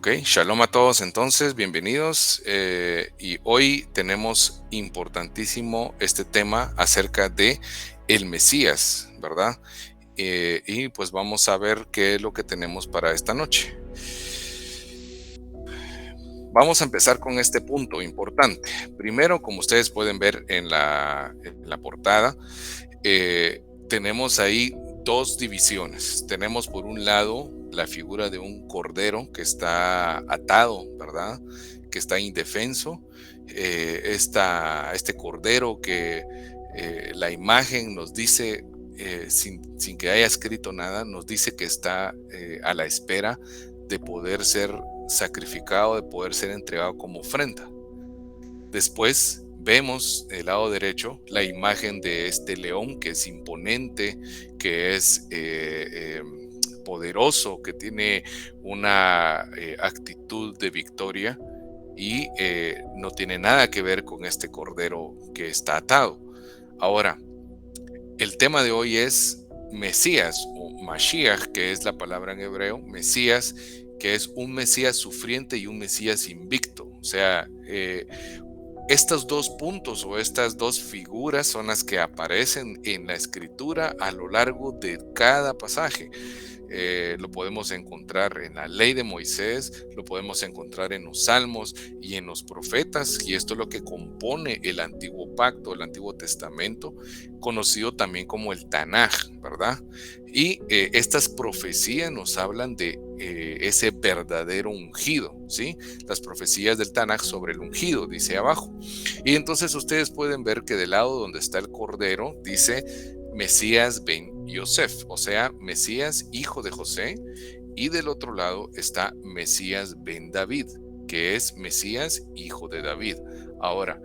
Ok, shalom a todos entonces, bienvenidos. Y hoy tenemos importantísimo este tema acerca de el Mesías, ¿verdad? Y pues vamos a ver qué es lo que tenemos para esta noche. Vamos a empezar con este punto importante. Primero, como ustedes pueden ver en la portada, tenemos ahí dos divisiones. Tenemos por un lado la figura de un cordero que está atado, ¿verdad? Que está indefenso. Este cordero que la imagen nos dice, sin que haya escrito nada, nos dice que está a la espera de poder ser sacrificado, de poder ser entregado como ofrenda. Después vemos del lado derecho la imagen de este león que es imponente, que es poderoso, que tiene una actitud de victoria y no tiene nada que ver con este cordero que está atado. Ahora, el tema de hoy es Mesías o Mashiach, que es la palabra en hebreo, Mesías, que es un Mesías sufriente y un Mesías invicto. O sea, estos dos puntos o estas dos figuras son las que aparecen en la escritura a lo largo de cada pasaje. Lo podemos encontrar en la ley de Moisés, lo podemos encontrar en los salmos y en los profetas, y esto es lo que compone el antiguo pacto, el antiguo testamento, conocido también como el Tanaj, ¿verdad? Y estas profecías nos hablan de ese verdadero ungido, ¿sí? Las profecías del Tanaj sobre el ungido, dice abajo. Y entonces ustedes pueden ver que del lado donde está el cordero, dice Mesías ben Yosef, o sea, Mesías hijo de José, y del otro lado está Mesías ben David, que es Mesías hijo de David. Ahora,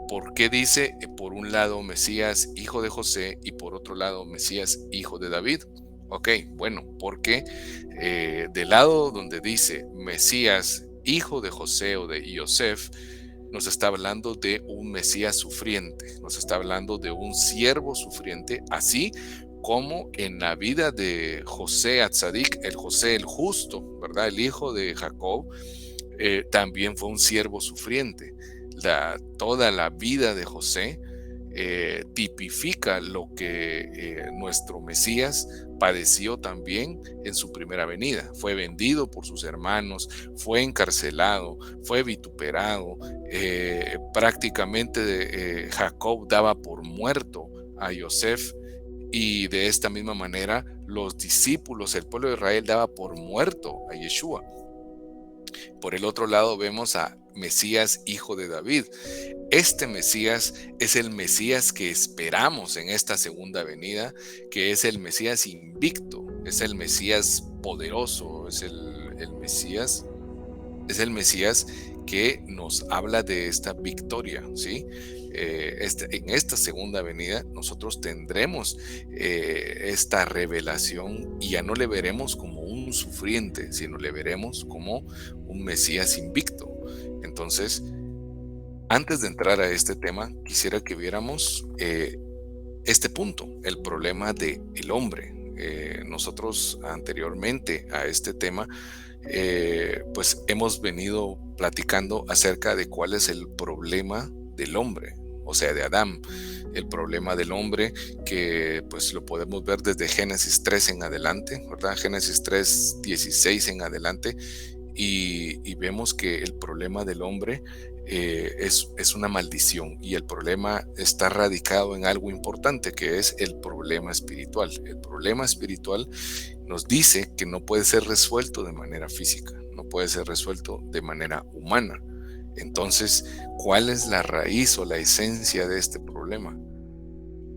¿por qué dice por un lado Mesías hijo de José y por otro lado Mesías hijo de David? Ok, bueno, porque del lado donde dice Mesías hijo de José o de Yosef, nos está hablando de un Mesías sufriente, nos está hablando de un siervo sufriente, así como en la vida de José Atzadik, el José el justo, ¿verdad? El hijo de Jacob, también fue un siervo sufriente. Toda la vida de José tipifica lo que nuestro Mesías padeció también en su primera venida. Fue vendido por sus hermanos, fue encarcelado, fue vituperado. Prácticamente Jacob daba por muerto a Yosef, y de esta misma manera los discípulos, el pueblo de Israel daba por muerto a Yeshua. Por el otro lado vemos a Mesías, hijo de David. Este Mesías es el Mesías que esperamos en esta segunda venida, que es el Mesías invicto, es el Mesías poderoso, es el Mesías que nos habla de esta victoria, ¿sí? En esta segunda venida nosotros tendremos esta revelación y ya no le veremos como un sufriente, sino le veremos como un Mesías invicto. Entonces, antes de entrar a este tema, quisiera que viéramos este punto, el problema del hombre. Nosotros anteriormente a este tema, pues hemos venido platicando acerca de cuál es el problema del hombre, o sea, de Adán. El problema del hombre que pues lo podemos ver desde Génesis 3 en adelante, ¿verdad? Génesis 3, 16 en adelante, y vemos que el problema del hombre es una maldición, y el problema está radicado en algo importante, que es el problema espiritual. El problema espiritual nos dice que no puede ser resuelto de manera física, no puede ser resuelto de manera humana. Entonces, ¿cuál es la raíz o la esencia de este problema?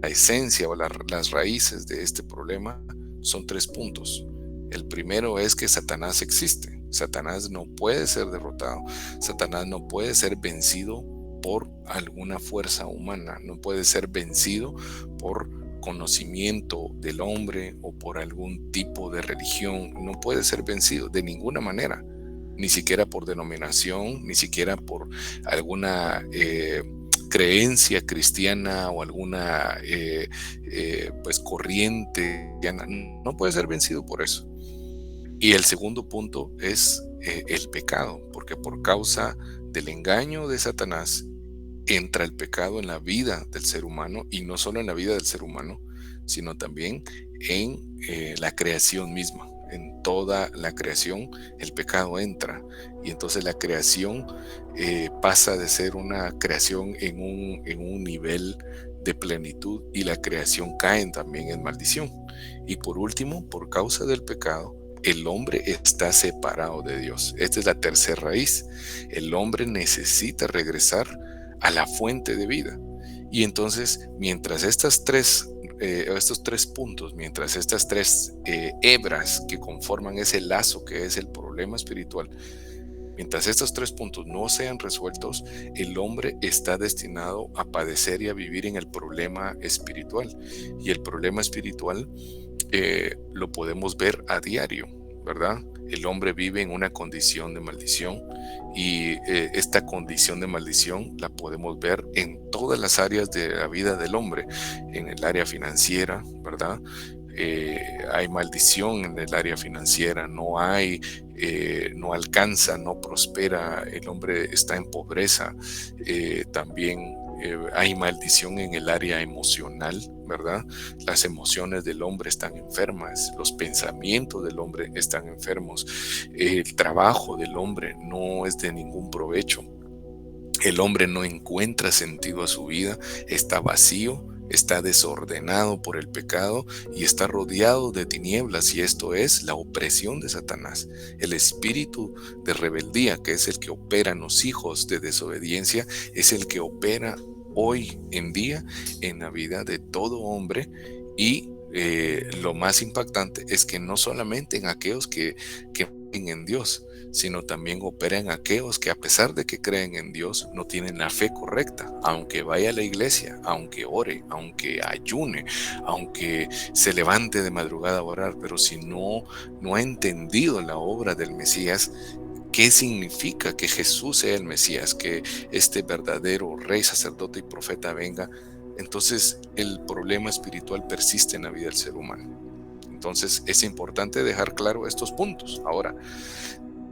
La esencia o las raíces de este problema son tres puntos. El primero es que Satanás existe. Satanás no puede ser derrotado. Satanás no puede ser vencido por alguna fuerza humana. No puede ser vencido por conocimiento del hombre o por algún tipo de religión. No puede ser vencido de ninguna manera. Ni siquiera por denominación, ni siquiera por alguna creencia cristiana o alguna pues corriente cristiana. No puede ser vencido por eso. Y el segundo punto es el pecado, porque por causa del engaño de Satanás entra el pecado en la vida del ser humano, y no solo en la vida del ser humano, sino también en la creación misma. En toda la creación el pecado entra, y entonces la creación pasa de ser una creación en un nivel de plenitud, y la creación cae también en maldición. Y por último, por causa del pecado, el hombre está separado de Dios. Esta es la tercera raíz. El hombre necesita regresar a la fuente de vida. Y entonces, mientras estos tres puntos, mientras estas tres hebras que conforman ese lazo que es el problema espiritual, mientras estos tres puntos no sean resueltos, el hombre está destinado a padecer y a vivir en el problema espiritual. Y el problema espiritual lo podemos ver a diario, ¿verdad? El hombre vive en una condición de maldición, y esta condición de maldición la podemos ver en todas las áreas de la vida del hombre. En el área financiera, ¿verdad? Hay maldición en el área financiera, no alcanza, no prospera, el hombre está en pobreza. También hay maldición en el área emocional, ¿verdad? Las emociones del hombre están enfermas, los pensamientos del hombre están enfermos, el trabajo del hombre no es de ningún provecho, el hombre no encuentra sentido a su vida, está vacío, está desordenado por el pecado y está rodeado de tinieblas, y esto es la opresión de Satanás. El espíritu de rebeldía, que es el que opera en los hijos de desobediencia, es el que opera hoy en día en la vida de todo hombre. Y lo más impactante es que no solamente en aquellos que creen en Dios, sino también opera en aquellos que, a pesar de que creen en Dios, no tienen la fe correcta. Aunque vaya a la iglesia, aunque ore, aunque ayune, aunque se levante de madrugada a orar, pero si no ha entendido la obra del Mesías, qué significa que Jesús sea el Mesías, que este verdadero rey, sacerdote y profeta venga, entonces el problema espiritual persiste en la vida del ser humano. Entonces es importante dejar claro estos puntos. Ahora,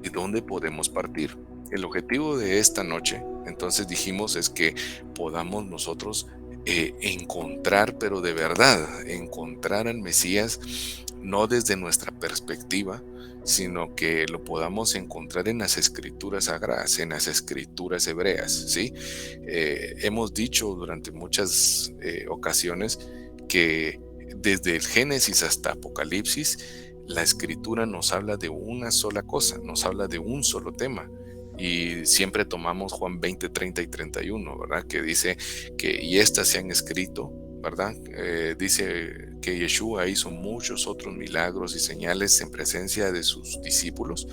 ¿de dónde podemos partir? El objetivo de esta noche, entonces dijimos, es que podamos nosotros encontrar, pero de verdad, encontrar al Mesías, no desde nuestra perspectiva, sino que lo podamos encontrar en las escrituras sagradas, en las escrituras hebreas, ¿sí? Hemos dicho durante muchas ocasiones que desde el Génesis hasta Apocalipsis, la escritura nos habla de una sola cosa, nos habla de un solo tema. Y siempre tomamos Juan 20, 30 y 31, ¿verdad? Que dice que, y estas se han escrito, ¿verdad? Dice que Yeshua hizo muchos otros milagros y señales en presencia de sus discípulos,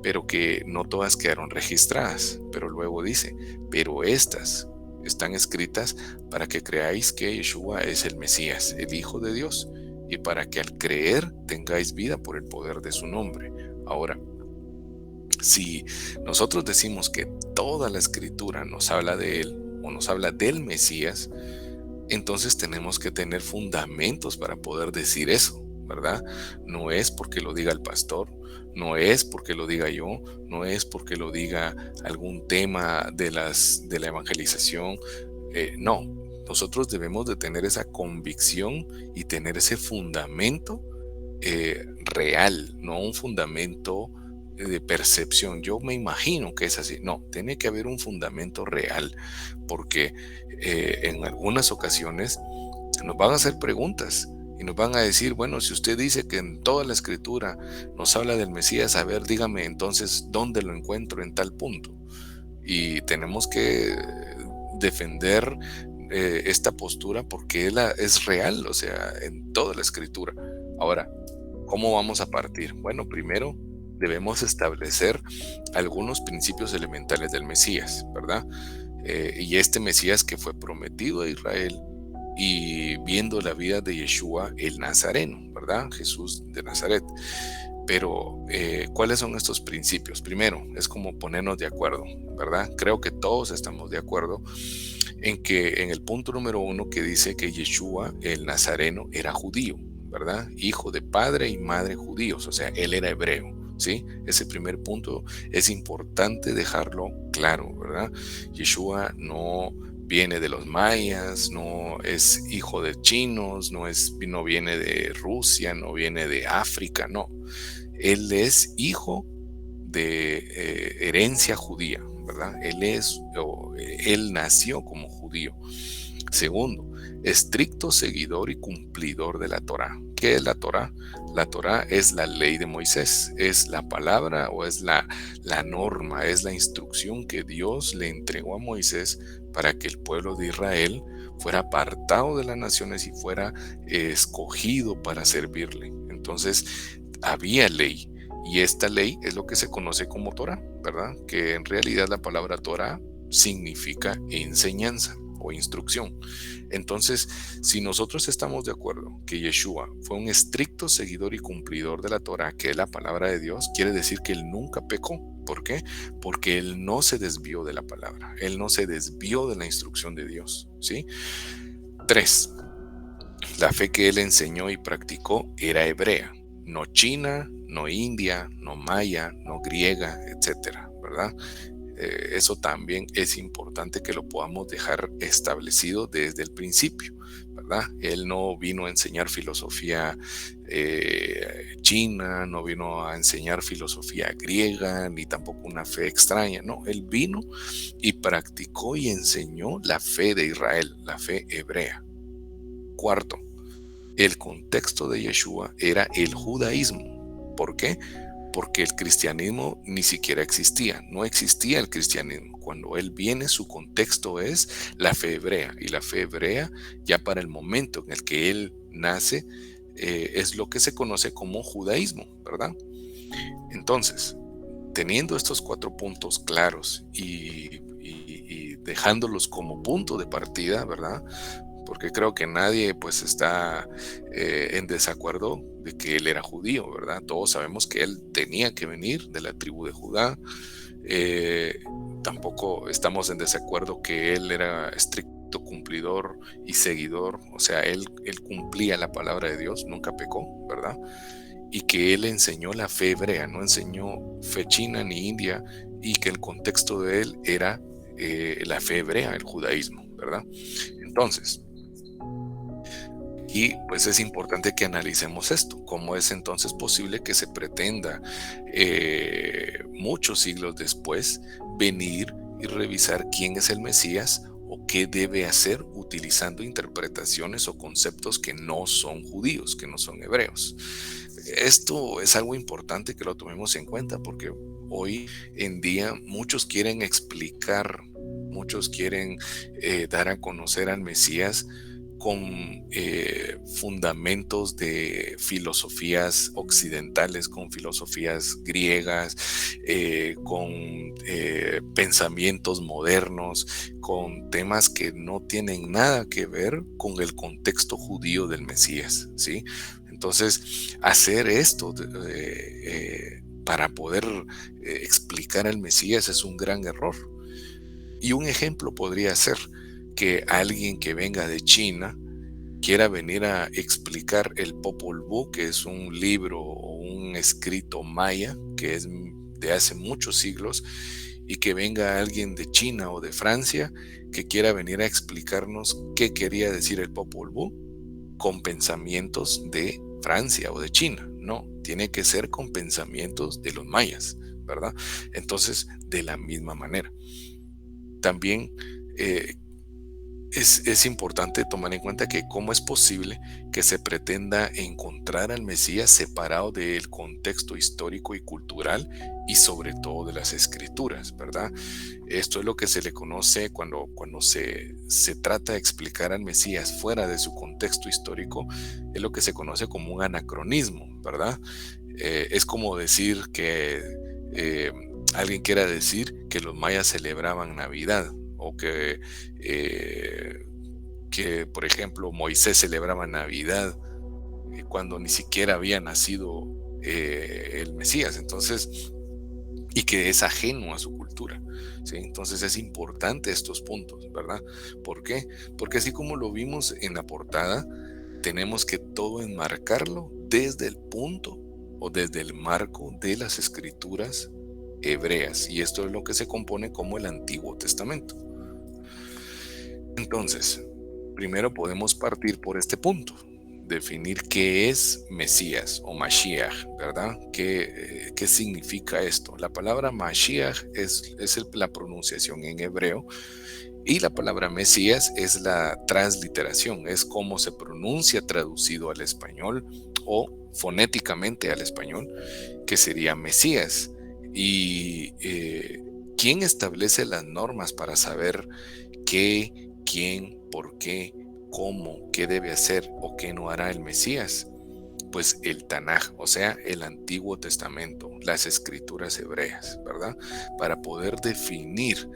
pero que no todas quedaron registradas. Pero luego dice, pero estas están escritas para que creáis que Yeshua es el Mesías, el Hijo de Dios, y para que al creer tengáis vida por el poder de su nombre. Ahora, si nosotros decimos que toda la escritura nos habla de él o nos habla del Mesías, entonces tenemos que tener fundamentos para poder decir eso, ¿verdad? No es porque lo diga el pastor, no es porque lo diga yo, no es porque lo diga algún tema de la evangelización. No, nosotros debemos de tener esa convicción y tener ese fundamento real, no un fundamento de percepción. Yo me imagino que es así. No, tiene que haber un fundamento real, porque en algunas ocasiones nos van a hacer preguntas y nos van a decir, bueno, si usted dice que en toda la escritura nos habla del Mesías, a ver, dígame entonces dónde lo encuentro en tal punto. Y tenemos que defender esta postura porque es real, o sea, en toda la escritura. Ahora, ¿cómo vamos a partir? Bueno, primero debemos establecer algunos principios elementales del Mesías, ¿verdad? Y este Mesías que fue prometido a Israel, y viendo la vida de Yeshua el Nazareno, ¿verdad? Jesús de Nazaret. Pero, ¿cuáles son estos principios? Primero, es como ponernos de acuerdo, ¿verdad? Creo que todos estamos de acuerdo en que en el punto número 1, que dice que Yeshua el Nazareno era judío, ¿verdad? Hijo de padre y madre judíos, o sea, él era hebreo. ¿sí? Ese primer punto es importante dejarlo claro, ¿verdad? Yeshua no viene de los mayas, no es hijo de chinos, no viene de Rusia, no viene de África, no. Él es hijo de herencia judía, ¿verdad? Él nació como judío. Segundo, estricto seguidor y cumplidor de la Torá. ¿Qué es la Torá? La Torá es la ley de Moisés, es la palabra o es la norma, es la instrucción que Dios le entregó a Moisés para que el pueblo de Israel fuera apartado de las naciones y fuera escogido para servirle. Entonces, había ley. Y esta ley es lo que se conoce como Torah, ¿verdad? Que en realidad la palabra Torah significa enseñanza o instrucción. Entonces, si nosotros estamos de acuerdo que Yeshua fue un estricto seguidor y cumplidor de la Torah, que es la palabra de Dios, quiere decir que él nunca pecó. ¿Por qué? Porque él no se desvió de la palabra, él no se desvió de la instrucción de Dios, ¿sí? Tres, la fe que él enseñó y practicó era hebrea, no china, no india, no maya, no griega, etcétera, ¿verdad? Eso también es importante que lo podamos dejar establecido desde el principio, ¿verdad? Él no vino a enseñar filosofía china, no vino a enseñar filosofía griega, ni tampoco una fe extraña, no, él vino y practicó y enseñó la fe de Israel, la fe hebrea. Cuarto, el contexto de Yeshua era el judaísmo. ¿Por qué? Porque el cristianismo ni siquiera existía, no existía el cristianismo. Cuando él viene, su contexto es la fe hebrea, y la fe hebrea ya para el momento en el que él nace es lo que se conoce como judaísmo, ¿verdad? Entonces, teniendo estos 4 puntos claros y dejándolos como punto de partida, ¿verdad? Porque creo que nadie pues está en desacuerdo de que él era judío, ¿verdad? Todos sabemos que él tenía que venir de la tribu de Judá. Eh, Tampoco estamos en desacuerdo que él era estricto cumplidor y seguidor, o sea, él cumplía la palabra de Dios, nunca pecó, ¿verdad? Y que él enseñó la fe hebrea, no enseñó fe china ni india, y que el contexto de él era la fe hebrea, el judaísmo, ¿verdad? Entonces, y pues es importante que analicemos esto. ¿Cómo es entonces posible que se pretenda muchos siglos después venir y revisar quién es el Mesías o qué debe hacer utilizando interpretaciones o conceptos que no son judíos, que no son hebreos? Esto es algo importante que lo tomemos en cuenta porque hoy en día muchos quieren explicar, muchos quieren dar a conocer al Mesías con fundamentos de filosofías occidentales, con filosofías griegas, con pensamientos modernos, con temas que no tienen nada que ver con el contexto judío del Mesías, ¿sí? Entonces, hacer esto para poder explicar al Mesías es un gran error. Y un ejemplo podría ser que alguien que venga de China quiera venir a explicar el Popol Vuh, que es un libro o un escrito maya que es de hace muchos siglos, y que venga alguien de China o de Francia que quiera venir a explicarnos qué quería decir el Popol Vuh con pensamientos de Francia o de China. No, tiene que ser con pensamientos de los mayas, ¿verdad? Entonces, de la misma manera. También eh, es importante tomar en cuenta que cómo es posible que se pretenda encontrar al Mesías separado del contexto histórico y cultural y sobre todo de las escrituras, ¿verdad? Esto es lo que se le conoce cuando se trata de explicar al Mesías fuera de su contexto histórico, es lo que se conoce como un anacronismo, ¿verdad? Es como decir que eh, alguien quiera decir que los mayas celebraban Navidad o que, por ejemplo, Moisés celebraba Navidad cuando ni siquiera había nacido el Mesías, entonces, y que es ajeno a su cultura. ¿Sí? Entonces es importante estos puntos, ¿verdad? ¿Por qué? Porque así como lo vimos en la portada, tenemos que todo enmarcarlo desde el punto o desde el marco de las escrituras hebreas. Y esto es lo que se compone como el Antiguo Testamento. Entonces, primero podemos partir por este punto, definir qué es Mesías o Mashiach, ¿verdad? ¿Qué significa esto? La palabra Mashiach es la pronunciación en hebreo, y la palabra Mesías es la transliteración, es como se pronuncia traducido al español o fonéticamente al español, que sería Mesías. Y ¿quién establece las normas para saber qué, quién, por qué, cómo, qué debe hacer o qué no hará el Mesías? Pues el Tanaj, o sea, el Antiguo Testamento, las escrituras hebreas, ¿verdad? Para poder definir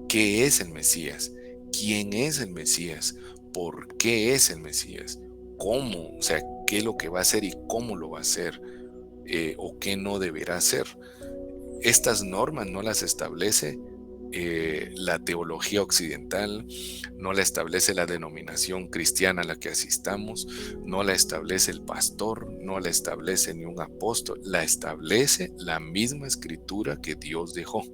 qué es el Mesías, quién es el Mesías, por qué es el Mesías, cómo, o sea, qué es lo que va a hacer y cómo lo va a hacer, o qué no deberá hacer. Estas normas no las establece la teología occidental, no la establece la denominación cristiana a la que asistamos, no la establece el pastor, no la establece ni un apóstol, la establece la misma escritura que Dios dejó,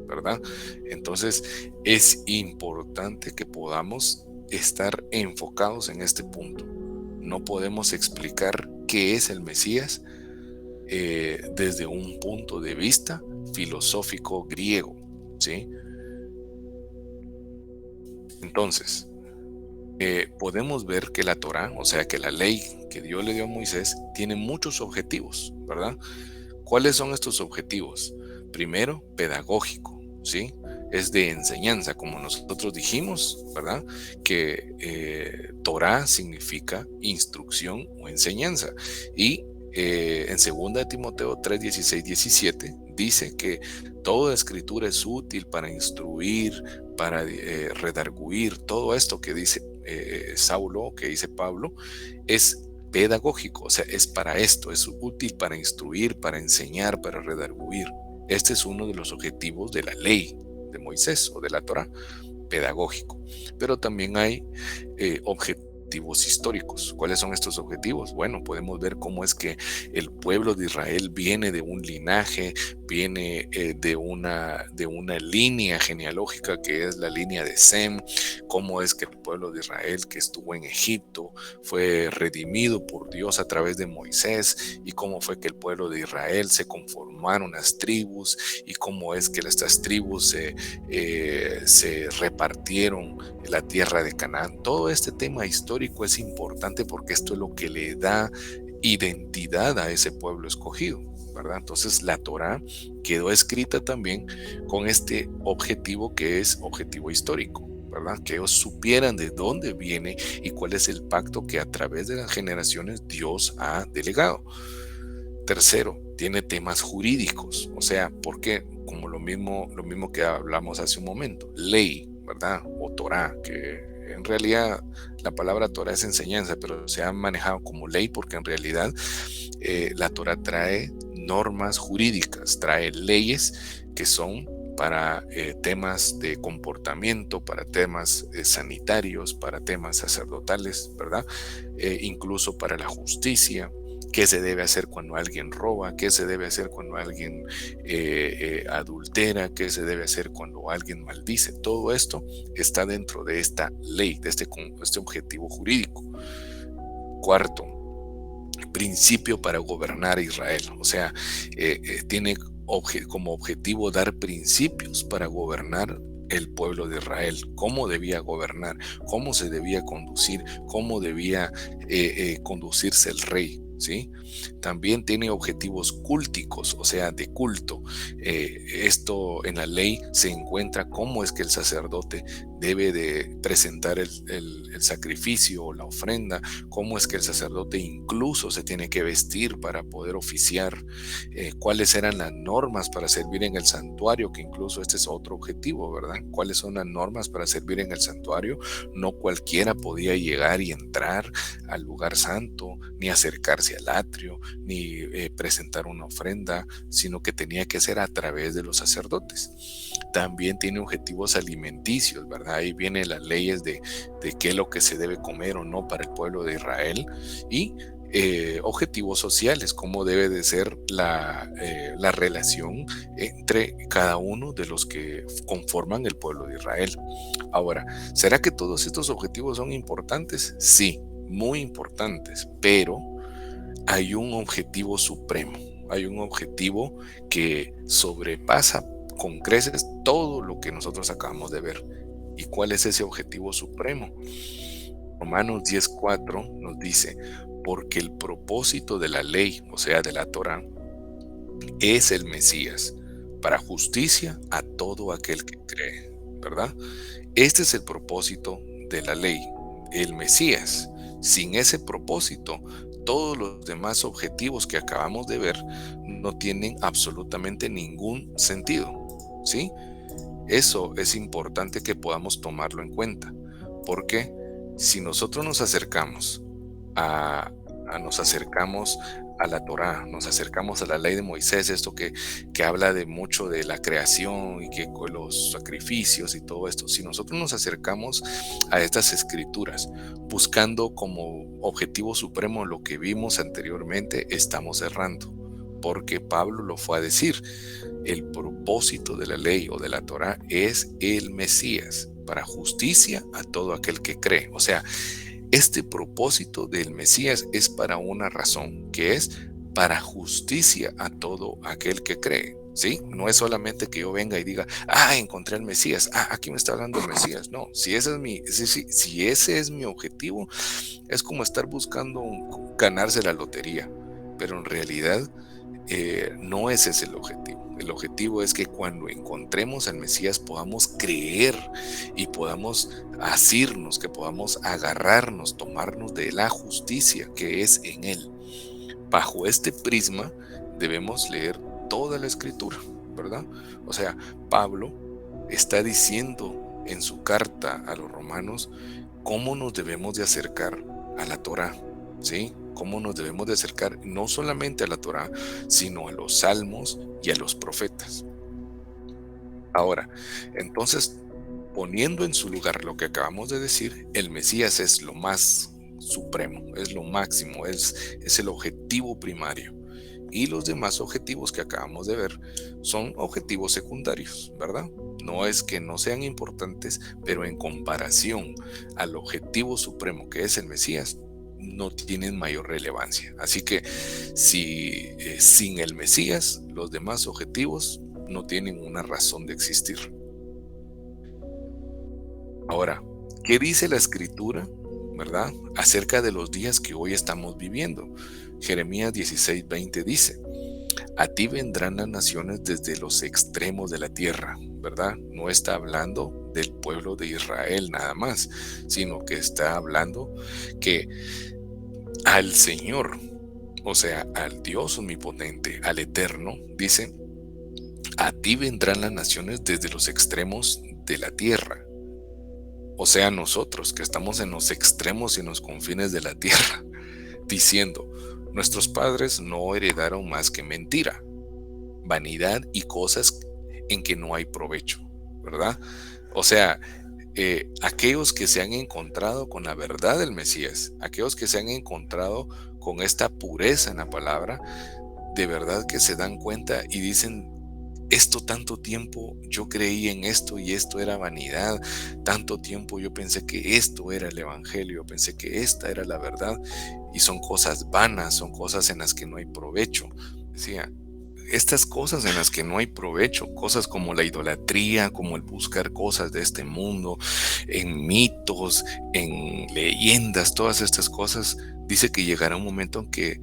¿verdad? Entonces es importante que podamos estar enfocados en este punto. No podemos explicar qué es el Mesías desde un punto de vista filosófico griego, ¿sí? Entonces, podemos ver que la Torá, o sea, que la ley que Dios le dio a Moisés, tiene muchos objetivos, ¿verdad? ¿Cuáles son estos objetivos? Primero, pedagógico, ¿sí? Es de enseñanza, como nosotros dijimos, ¿verdad? Que Torá significa instrucción o enseñanza. Y en 2 de Timoteo 3, 16, 17 dice que toda escritura es útil para instruir, para redarguir, todo esto que dice Saulo, que dice Pablo, es pedagógico, o sea, es para esto, es útil para instruir, para enseñar, para redarguir. Este es uno de los objetivos de la ley de Moisés o de la Torá, pedagógico. Pero también hay objetivos históricos. ¿Cuáles son estos objetivos? Bueno, podemos ver cómo es que el pueblo de Israel viene de un linaje, viene de una línea genealógica que es la línea de Sem, cómo es que el pueblo de Israel que estuvo en Egipto fue redimido por Dios a través de Moisés, y cómo fue que el pueblo de Israel se conformaron las tribus, y cómo es que estas tribus se repartieron la tierra de Canaán. Todo este tema histórico es importante porque esto es lo que le da identidad a ese pueblo escogido, ¿verdad? Entonces la Torá quedó escrita también con este objetivo, que es objetivo histórico, ¿verdad? Que ellos supieran de dónde viene y cuál es el pacto que a través de las generaciones Dios ha delegado. Tercero, tiene temas jurídicos, o sea, porque como lo mismo que hablamos hace un momento, ley, ¿verdad? O Torah, que en realidad la palabra Torah es enseñanza, pero se ha manejado como ley porque en realidad la Torah trae normas jurídicas, trae leyes que son para temas de comportamiento, para temas sanitarios, para temas sacerdotales, ¿verdad? Incluso para la justicia. ¿Qué se debe hacer cuando alguien roba? ¿Qué se debe hacer cuando alguien adultera? ¿Qué se debe hacer cuando alguien maldice? Todo esto está dentro de esta ley, de este objetivo jurídico. Cuarto, principio para gobernar a Israel. O sea, tiene como objetivo dar principios para gobernar el pueblo de Israel, cómo debía gobernar, cómo se debía conducir, cómo debía conducirse el rey. ¿Sí? También tiene objetivos cúlticos, o sea, de culto. Esto en la ley se encuentra cómo es que el sacerdote debe de presentar el sacrificio o la ofrenda, cómo es que el sacerdote incluso se tiene que vestir para poder oficiar, cuáles eran las normas para servir en el santuario, que incluso este es otro objetivo, ¿verdad? ¿Cuáles son las normas para servir en el santuario? No cualquiera podía llegar y entrar al lugar santo, ni acercarse al atrio, ni presentar una ofrenda, sino que tenía que ser a través de los sacerdotes. También tiene objetivos alimenticios, ¿verdad? Ahí vienen las leyes de qué es lo que se debe comer o no para el pueblo de Israel, y objetivos sociales, cómo debe de ser la relación entre cada uno de los que conforman el pueblo de Israel. Ahora, ¿será que todos estos objetivos son importantes? Sí, muy importantes, pero hay un objetivo supremo, hay un objetivo que sobrepasa con creces todo lo que nosotros acabamos de ver. ¿Y cuál es ese objetivo supremo? Romanos 10:4 nos dice, porque el propósito de la ley, o sea, de la Torá, es el Mesías, para justicia a todo aquel que cree, ¿verdad? Este es el propósito de la ley, el Mesías. Sin ese propósito, todos los demás objetivos que acabamos de ver no tienen absolutamente ningún sentido, ¿sí? Eso es importante que podamos tomarlo en cuenta, porque si nosotros nos acercamos a, nos acercamos a la Torá, nos acercamos a la ley de Moisés, esto que habla de mucho de la creación y que con los sacrificios y todo esto, si nosotros nos acercamos a estas escrituras buscando como objetivo supremo lo que vimos anteriormente, estamos errando, porque Pablo lo fue a decir. El propósito de la ley o de la Torá es el Mesías, para justicia a todo aquel que cree. O sea, este propósito del Mesías es para una razón, que es para justicia a todo aquel que cree. ¿Sí? No es solamente que yo venga y diga, encontré al Mesías, aquí me está hablando el Mesías. No, si ese es si ese es mi objetivo, es como estar buscando ganarse la lotería, pero en realidad no ese es el objetivo. El objetivo es que cuando encontremos al Mesías podamos creer y podamos asirnos, que podamos agarrarnos, tomarnos de la justicia que es en Él. Bajo este prisma debemos leer toda la escritura, ¿verdad? O sea, Pablo está diciendo en su carta a los romanos cómo nos debemos de acercar a la Torá, ¿sí? Cómo nos debemos de acercar no solamente a la Torá, sino a los salmos y a los profetas. Ahora, entonces, poniendo en su lugar lo que acabamos de decir, el Mesías es lo más supremo, es lo máximo, es el objetivo primario. Y los demás objetivos que acabamos de ver son objetivos secundarios, ¿verdad? No es que no sean importantes, pero en comparación al objetivo supremo que es el Mesías, no tienen mayor relevancia. Así que si sin el Mesías, los demás objetivos no tienen una razón de existir. Ahora, ¿qué dice la escritura, verdad, acerca de los días que hoy estamos viviendo? Jeremías 16:20 dice, a ti vendrán las naciones desde los extremos de la tierra, ¿verdad? No está hablando del pueblo de Israel nada más, sino que está hablando que al Señor, o sea, al Dios omnipotente, al Eterno, dice, a ti vendrán las naciones desde los extremos de la tierra. O sea, nosotros que estamos en los extremos y en los confines de la tierra, diciendo, nuestros padres no heredaron más que mentira, vanidad y cosas en que no hay provecho, ¿verdad? O sea, aquellos que se han encontrado con la verdad del Mesías, aquellos que se han encontrado con esta pureza en la palabra, de verdad que se dan cuenta y dicen, esto tanto tiempo yo creí en esto y esto era vanidad, tanto tiempo yo pensé que esto era el evangelio, pensé que esta era la verdad y son cosas vanas, son cosas en las que no hay provecho. Decía, estas cosas en las que no hay provecho, cosas como la idolatría, como el buscar cosas de este mundo, en mitos, en leyendas, todas estas cosas, dice que llegará un momento en que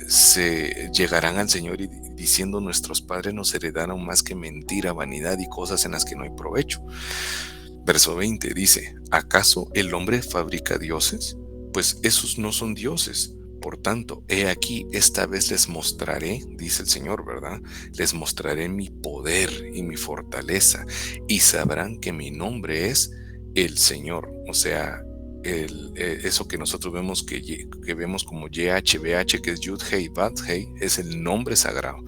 se llegarán al Señor y diciendo nuestros padres nos heredaron más que mentira, vanidad y cosas en las que no hay provecho. Verso 20 dice, ¿acaso el hombre fabrica dioses? Pues esos no son dioses. Por tanto, he aquí, esta vez les mostraré, dice el Señor, ¿verdad? Les mostraré mi poder y mi fortaleza y sabrán que mi nombre es el Señor. O sea, eso que nosotros vemos que vemos como YHWH, que es Yud Hei Bad Hei, es el nombre sagrado.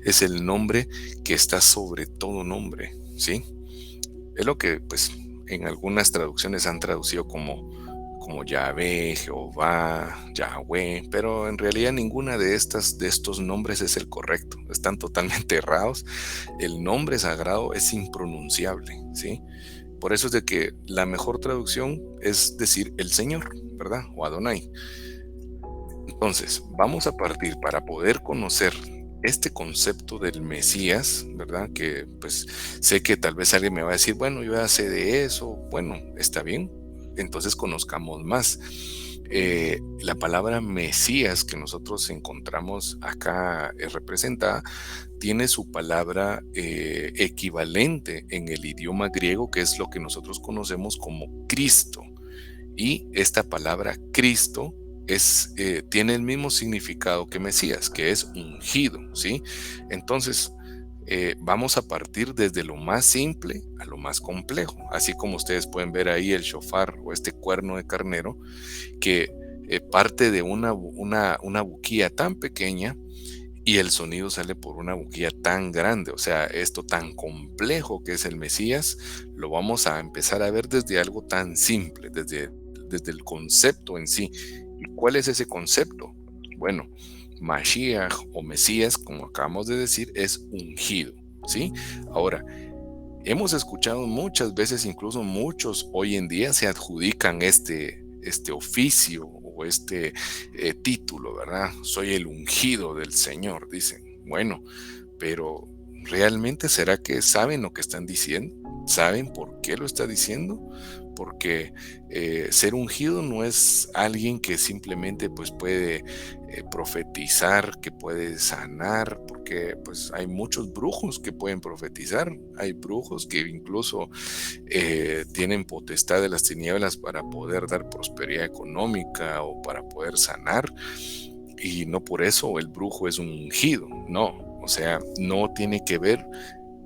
Es el nombre que está sobre todo nombre, ¿sí? Es lo que pues en algunas traducciones han traducido como como Yahvé, Jehová, Yahweh, pero en realidad ninguna de estos nombres es el correcto. Están totalmente errados. El nombre sagrado es impronunciable, ¿sí? Por eso es de que la mejor traducción es decir el Señor, ¿verdad? O Adonai. Entonces, vamos a partir para poder conocer este concepto del Mesías, ¿verdad? Que pues sé que tal vez alguien me va a decir, bueno, yo ya sé de eso, bueno, está bien, entonces conozcamos más. La palabra Mesías que nosotros encontramos acá representada tiene su palabra equivalente en el idioma griego, que es lo que nosotros conocemos como Cristo. Y esta palabra Cristo tiene el mismo significado que Mesías, que es ungido, ¿sí? Entonces, vamos a partir desde lo más simple a lo más complejo. Así como ustedes pueden ver ahí el shofar o este cuerno de carnero, que parte de una buquilla tan pequeña y el sonido sale por una buquilla tan grande. O sea, esto tan complejo que es el Mesías, lo vamos a empezar a ver desde algo tan simple, desde el concepto en sí. ¿Y cuál es ese concepto? Bueno, Mashiach o Mesías, como acabamos de decir, es ungido, ¿sí? Ahora, hemos escuchado muchas veces, incluso muchos hoy en día se adjudican este oficio o este título, ¿verdad? Soy el ungido del Señor, dicen. Bueno, pero ¿realmente será que saben lo que están diciendo? ¿Saben por qué lo está diciendo? Porque ser ungido no es alguien que simplemente pues puede profetizar, que puede sanar, porque pues hay muchos brujos que pueden profetizar, hay brujos que incluso tienen potestad de las tinieblas para poder dar prosperidad económica o para poder sanar, y no por eso el brujo es un ungido, no, o sea, no tiene que ver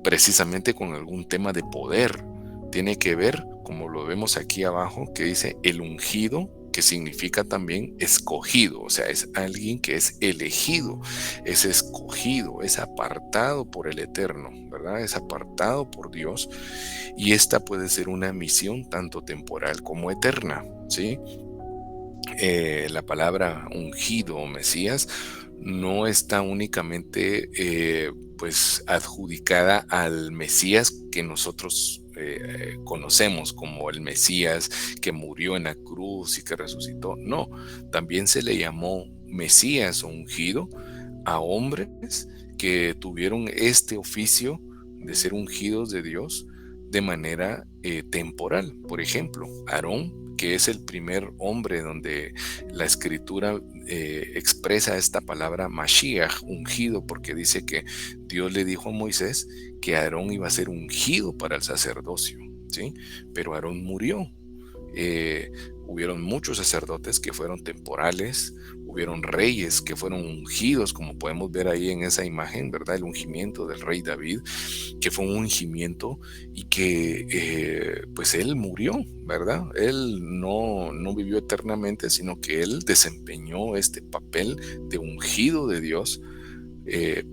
precisamente con algún tema de poder. Tiene que ver, como lo vemos aquí abajo, que dice el ungido, que significa también escogido, o sea, es alguien que es elegido, es escogido, es apartado por el Eterno, ¿verdad? Es apartado por Dios, y esta puede ser una misión tanto temporal como eterna, ¿sí? La palabra ungido o Mesías no está únicamente pues adjudicada al Mesías que nosotros conocemos como el Mesías que murió en la cruz y que resucitó. No, también se le llamó Mesías o ungido a hombres que tuvieron este oficio de ser ungidos de Dios de manera temporal. Por ejemplo, Aarón, que es el primer hombre donde la escritura expresa esta palabra Mashiach, ungido, porque dice que Dios le dijo a Moisés que Aarón iba a ser ungido para el sacerdocio, ¿sí? Pero Aarón murió. Eh, Hubieron muchos sacerdotes que fueron temporales, hubieron reyes que fueron ungidos, como podemos ver ahí en esa imagen, ¿verdad? El ungimiento del rey David, que fue un ungimiento y que pues él murió, ¿verdad? Él no vivió eternamente, sino que él desempeñó este papel de ungido de Dios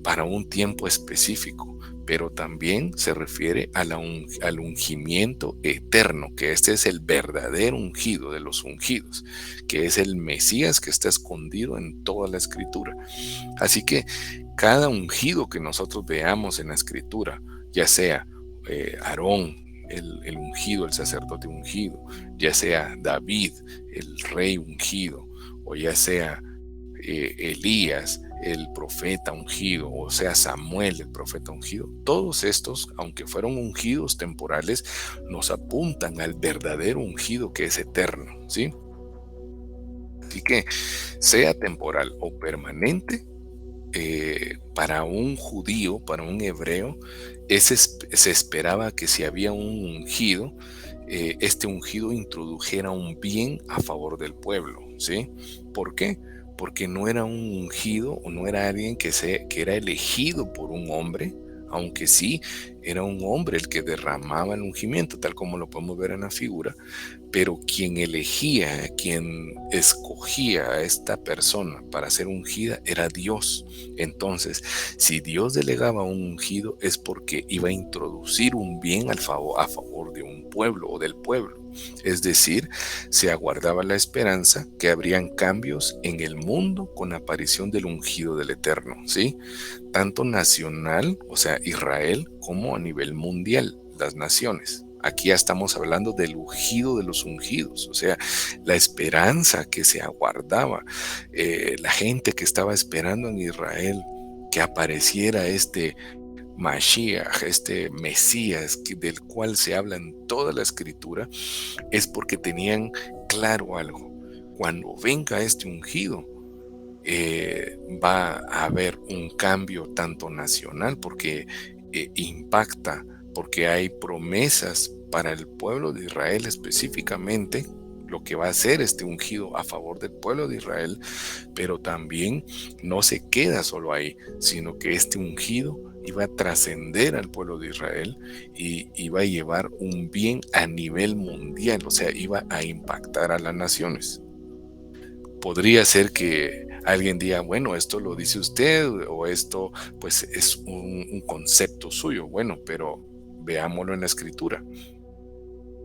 para un tiempo específico, pero también se refiere a al ungimiento eterno, que este es el verdadero ungido de los ungidos, que es el Mesías que está escondido en toda la escritura. Así que cada ungido que nosotros veamos en la escritura, ya sea Aarón, el ungido, el sacerdote ungido, ya sea David, el rey ungido, o ya sea Elías, el profeta ungido, o sea, Samuel, el profeta ungido, todos estos, aunque fueron ungidos temporales, nos apuntan al verdadero ungido que es eterno, ¿sí? Así que, sea temporal o permanente, para un judío, para un hebreo, se esperaba que si había un ungido, este ungido introdujera un bien a favor del pueblo, ¿sí? ¿Por qué? Porque no era un ungido o no era alguien que era elegido por un hombre, aunque sí era un hombre el que derramaba el ungimiento, tal como lo podemos ver en la figura, pero quien elegía, quien escogía a esta persona para ser ungida era Dios. Entonces, si Dios delegaba un ungido es porque iba a introducir un bien a favor pueblo o del pueblo. Es decir, se aguardaba la esperanza que habrían cambios en el mundo con la aparición del ungido del Eterno, ¿sí? Tanto nacional, o sea, Israel, como a nivel mundial, las naciones. Aquí ya estamos hablando del ungido de los ungidos, o sea, la esperanza que se aguardaba, la gente que estaba esperando en Israel que apareciera este Mashiach, este Mesías del cual se habla en toda la escritura, es porque tenían claro algo. Cuando venga este ungido, va a haber un cambio tanto nacional porque impacta, porque hay promesas para el pueblo de Israel específicamente, lo que va a hacer este ungido a favor del pueblo de Israel, pero también no se queda solo ahí, sino que este ungido iba a trascender al pueblo de Israel y iba a llevar un bien a nivel mundial, o sea, iba a impactar a las naciones. Podría ser que alguien diga, bueno, esto lo dice usted o esto pues es un concepto suyo. Bueno, pero veámoslo en la escritura.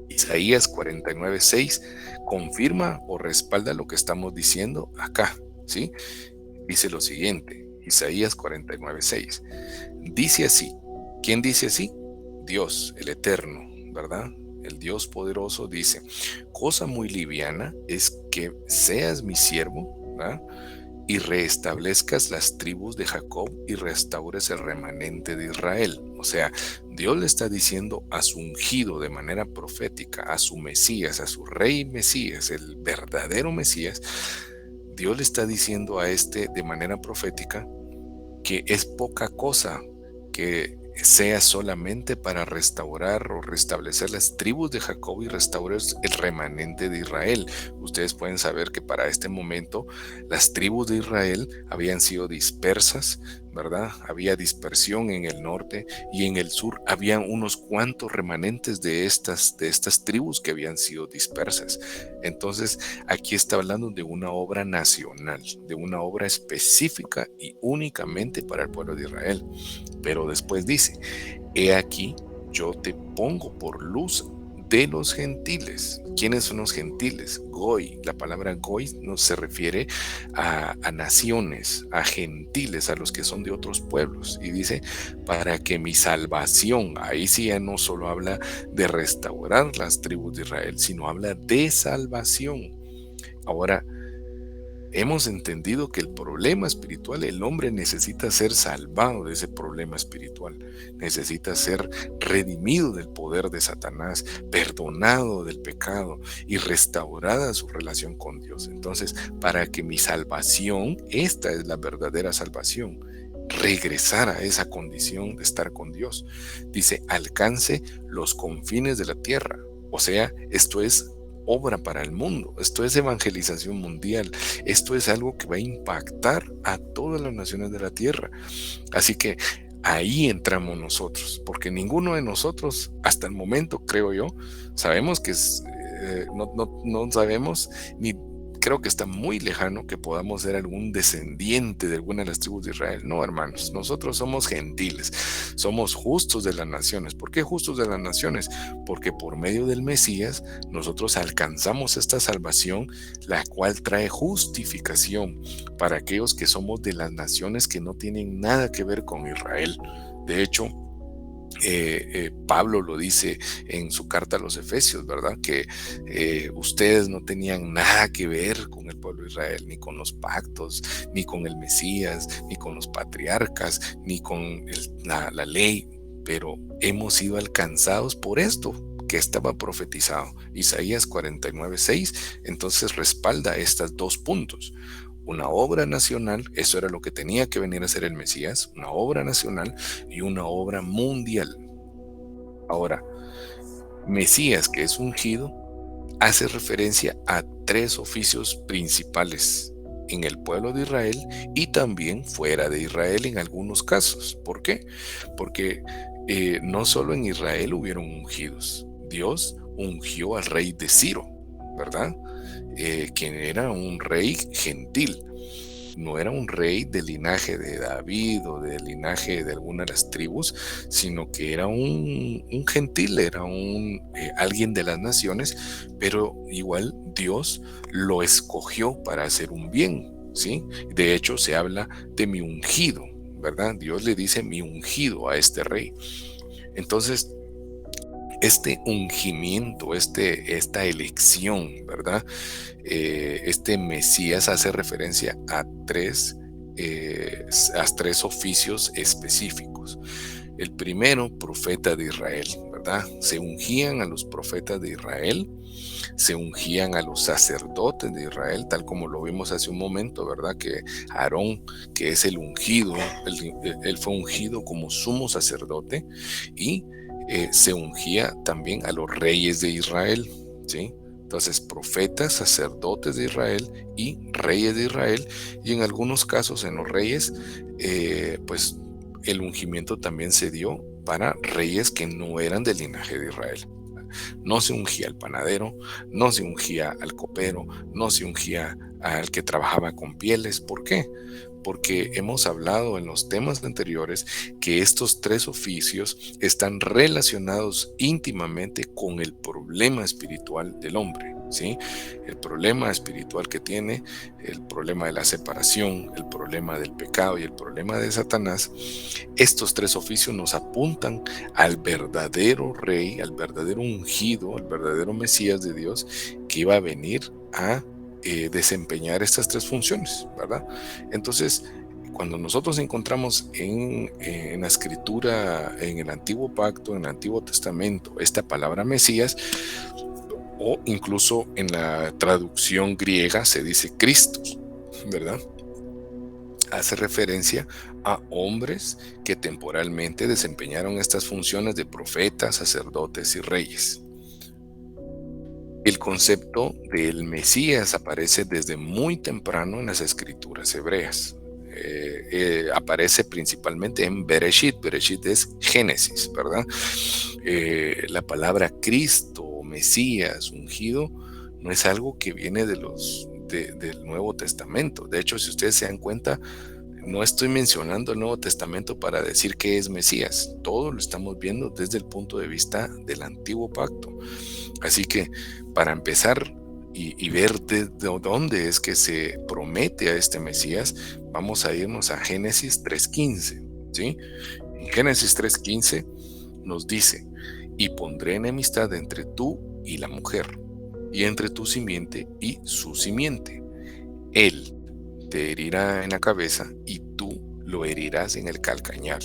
Isaías 49:6 confirma o respalda lo que estamos diciendo acá, ¿sí? Dice lo siguiente, Isaías 49:6. Dice así. ¿Quién dice así? Dios, el Eterno, ¿verdad? El Dios poderoso dice, cosa muy liviana es que seas mi siervo, ¿verdad? Y reestablezcas las tribus de Jacob y restaures el remanente de Israel. O sea, Dios le está diciendo a su ungido de manera profética, a su Mesías, a su rey Mesías, el verdadero Mesías, Dios le está diciendo a este de manera profética que es poca cosa que sea solamente para restaurar o restablecer las tribus de Jacob y restaurar el remanente de Israel. Ustedes pueden saber que para este momento las tribus de Israel habían sido dispersas, ¿verdad? Había dispersión en el norte y en el sur habían unos cuantos remanentes de estas tribus que habían sido dispersas. Entonces, aquí está hablando de una obra nacional, de una obra específica y únicamente para el pueblo de Israel. Pero después dice, he aquí, yo te pongo por luz de los gentiles. ¿Quiénes son los gentiles? Goy. La palabra goy no se refiere a naciones, a gentiles, a los que son de otros pueblos. Y dice, para que mi salvación, ahí sí ya no solo habla de restaurar las tribus de Israel, sino habla de salvación. Ahora, hemos entendido que el problema espiritual, el hombre necesita ser salvado de ese problema espiritual, necesita ser redimido del poder de Satanás, perdonado del pecado y restaurada su relación con Dios. Entonces, para que mi salvación, esta es la verdadera salvación, regresar a esa condición de estar con Dios. Dice, alcance los confines de la tierra. O sea, esto es obra para el mundo, esto es evangelización mundial, esto es algo que va a impactar a todas las naciones de la tierra. Así que ahí entramos nosotros, porque ninguno de nosotros, hasta el momento, creo yo, sabemos que no sabemos ni creo que está muy lejano que podamos ser algún descendiente de alguna de las tribus de Israel. No, hermanos, nosotros somos gentiles, somos justos de las naciones. ¿Por qué justos de las naciones? Porque por medio del Mesías nosotros alcanzamos esta salvación, la cual trae justificación para aquellos que somos de las naciones que no tienen nada que ver con Israel. De hecho, Pablo lo dice en su carta a los Efesios, ¿verdad? Que ustedes no tenían nada que ver con el pueblo de Israel, ni con los pactos, ni con el Mesías, ni con los patriarcas, ni con la ley, pero hemos sido alcanzados por esto que estaba profetizado. Isaías 49:6, entonces respalda estos dos puntos. Una obra nacional, eso era lo que tenía que venir a ser el Mesías, una obra nacional y una obra mundial. Ahora, Mesías, que es ungido, hace referencia a tres oficios principales en el pueblo de Israel y también fuera de Israel en algunos casos. ¿Por qué? Porque no solo en Israel hubieron ungidos. Dios ungió al rey de Ciro, ¿verdad? Quien era un rey gentil. no era un rey del linaje de David o del linaje de alguna de las tribus, sino que era un gentil, era alguien de las naciones, pero igual Dios lo escogió para hacer un bien, ¿sí? De hecho, se habla de mi ungido, ¿verdad? Dios le dice mi ungido a este rey. Entonces, este ungimiento, esta elección, ¿verdad? Este Mesías hace referencia a tres oficios específicos. El primero, profeta de Israel, ¿verdad? Se ungían a los profetas de Israel, se ungían a los sacerdotes de Israel, tal como lo vimos hace un momento, ¿verdad? Que Aarón, que es el ungido, él fue ungido como sumo sacerdote y se ungía también a los reyes de Israel, ¿sí? Entonces, profetas, sacerdotes de Israel y reyes de Israel, y en algunos casos en los reyes, pues el ungimiento también se dio para reyes que no eran del linaje de Israel. No se ungía al panadero, no se ungía al copero, no se ungía al que trabajaba con pieles. ¿Por qué? Porque hemos hablado en los temas anteriores que estos tres oficios están relacionados íntimamente con el problema espiritual del hombre, ¿sí? El problema espiritual que tiene, el problema de la separación, el problema del pecado y el problema de Satanás. Estos tres oficios nos apuntan al verdadero rey, al verdadero ungido, al verdadero Mesías de Dios que iba a venir a desempeñar estas tres funciones, ¿verdad? Entonces, cuando nosotros encontramos en la escritura, en el Antiguo Pacto, en el Antiguo Testamento, esta palabra Mesías, o incluso en la traducción griega se dice Cristo, ¿verdad? Hace referencia a hombres que temporalmente desempeñaron estas funciones de profetas, sacerdotes y reyes. El concepto del Mesías aparece desde muy temprano en las escrituras hebreas. Aparece principalmente en Bereshit. Bereshit es Génesis, ¿verdad? La palabra Cristo, Mesías, ungido, no es algo que viene del Nuevo Testamento. De hecho, si ustedes se dan cuenta, no estoy mencionando el Nuevo Testamento para decir que es Mesías. Todo lo estamos viendo desde el punto de vista del Antiguo Pacto. Así que para empezar y ver de dónde es que se promete a este Mesías, vamos a irnos a Génesis 3.15, ¿sí? En Génesis 3.15 nos dice, y pondré enemistad entre tú y la mujer, y entre tu simiente y su simiente. Él te herirá en la cabeza y tú lo herirás en el calcañar.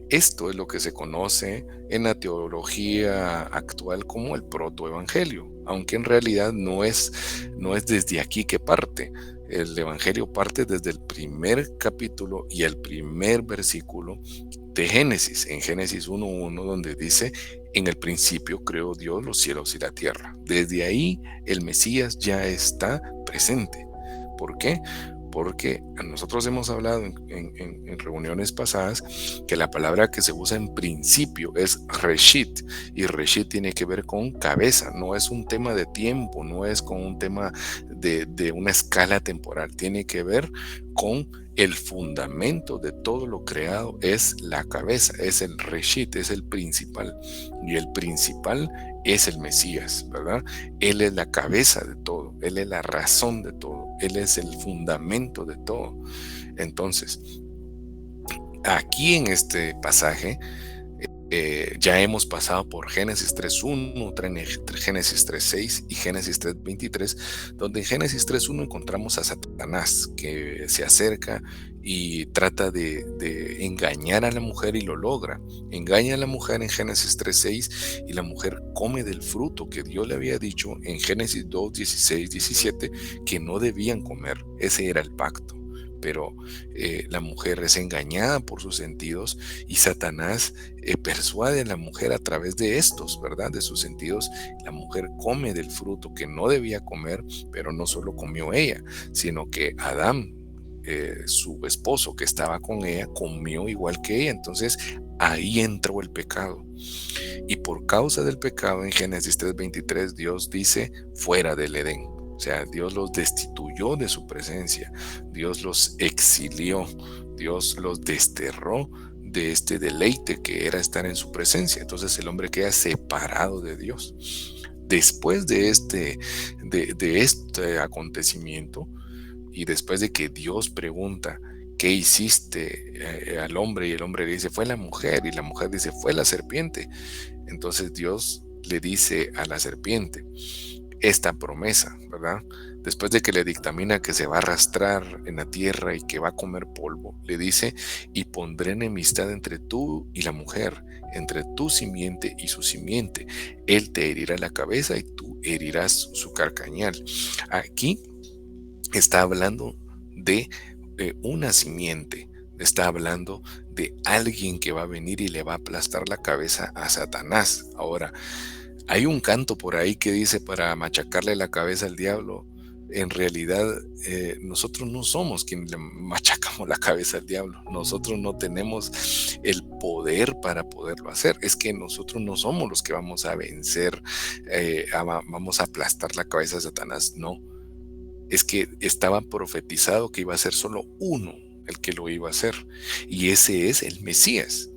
Esto es lo que se conoce en la teología actual como el protoevangelio, aunque en realidad no es desde aquí que parte. El evangelio parte desde el primer capítulo y el primer versículo de Génesis, en Génesis 1.1, donde dice, en el principio creó Dios los cielos y la tierra. Desde ahí el Mesías ya está presente. ¿Por qué? Porque nosotros hemos hablado en reuniones pasadas que la palabra que se usa en principio es Reshit, y Reshit tiene que ver con cabeza, no es un tema de tiempo, no es con un tema de una escala temporal, tiene que ver con el fundamento de todo lo creado, es la cabeza, es el Reshit, es el principal, y el principal es el Mesías, ¿verdad? Él es la cabeza de todo, Él es la razón de todo, Él es el fundamento de todo. Entonces, aquí en este pasaje, ya hemos pasado por Génesis 3.1, Génesis 3.6 y Génesis 3.23, donde en Génesis 3.1 encontramos a Satanás que se acerca y trata de engañar a la mujer y lo logra. Engaña a la mujer en Génesis 3.6 y la mujer come del fruto que Dios le había dicho en Génesis 2.16, 17 que no debían comer. Ese era el pacto. Pero la mujer es engañada por sus sentidos y Satanás persuade a la mujer a través de estos, ¿verdad? De sus sentidos. La mujer come del fruto que no debía comer, pero no solo comió ella, sino que Adán, su esposo que estaba con ella, comió igual que ella. Entonces ahí entró el pecado. Y por causa del pecado en Génesis 3.23 Dios dice fuera del Edén. O sea, Dios los destituyó de su presencia, Dios los exilió, Dios los desterró de este deleite que era estar en su presencia. Entonces el hombre queda separado de Dios. Después de este acontecimiento, y después de que Dios pregunta, ¿qué hiciste al hombre? Y el hombre le dice, fue la mujer. Y la mujer dice, fue la serpiente. Entonces Dios le dice a la serpiente esta promesa, ¿verdad? Después de que le dictamina que se va a arrastrar en la tierra y que va a comer polvo, le dice, y pondré enemistad entre tú y la mujer, entre tu simiente y su simiente. Él te herirá la cabeza y tú herirás su carcañal. Aquí está hablando de una simiente, está hablando de alguien que va a venir y le va a aplastar la cabeza a Satanás. Ahora, hay un canto por ahí que dice para machacarle la cabeza al diablo. En realidad, nosotros no somos quienes le machacamos la cabeza al diablo. Nosotros no tenemos el poder para poderlo hacer. Es que nosotros no somos los que vamos a vencer, vamos a aplastar la cabeza a Satanás. No, es que estaba profetizado que iba a ser solo uno el que lo iba a hacer. Y ese es el Mesías.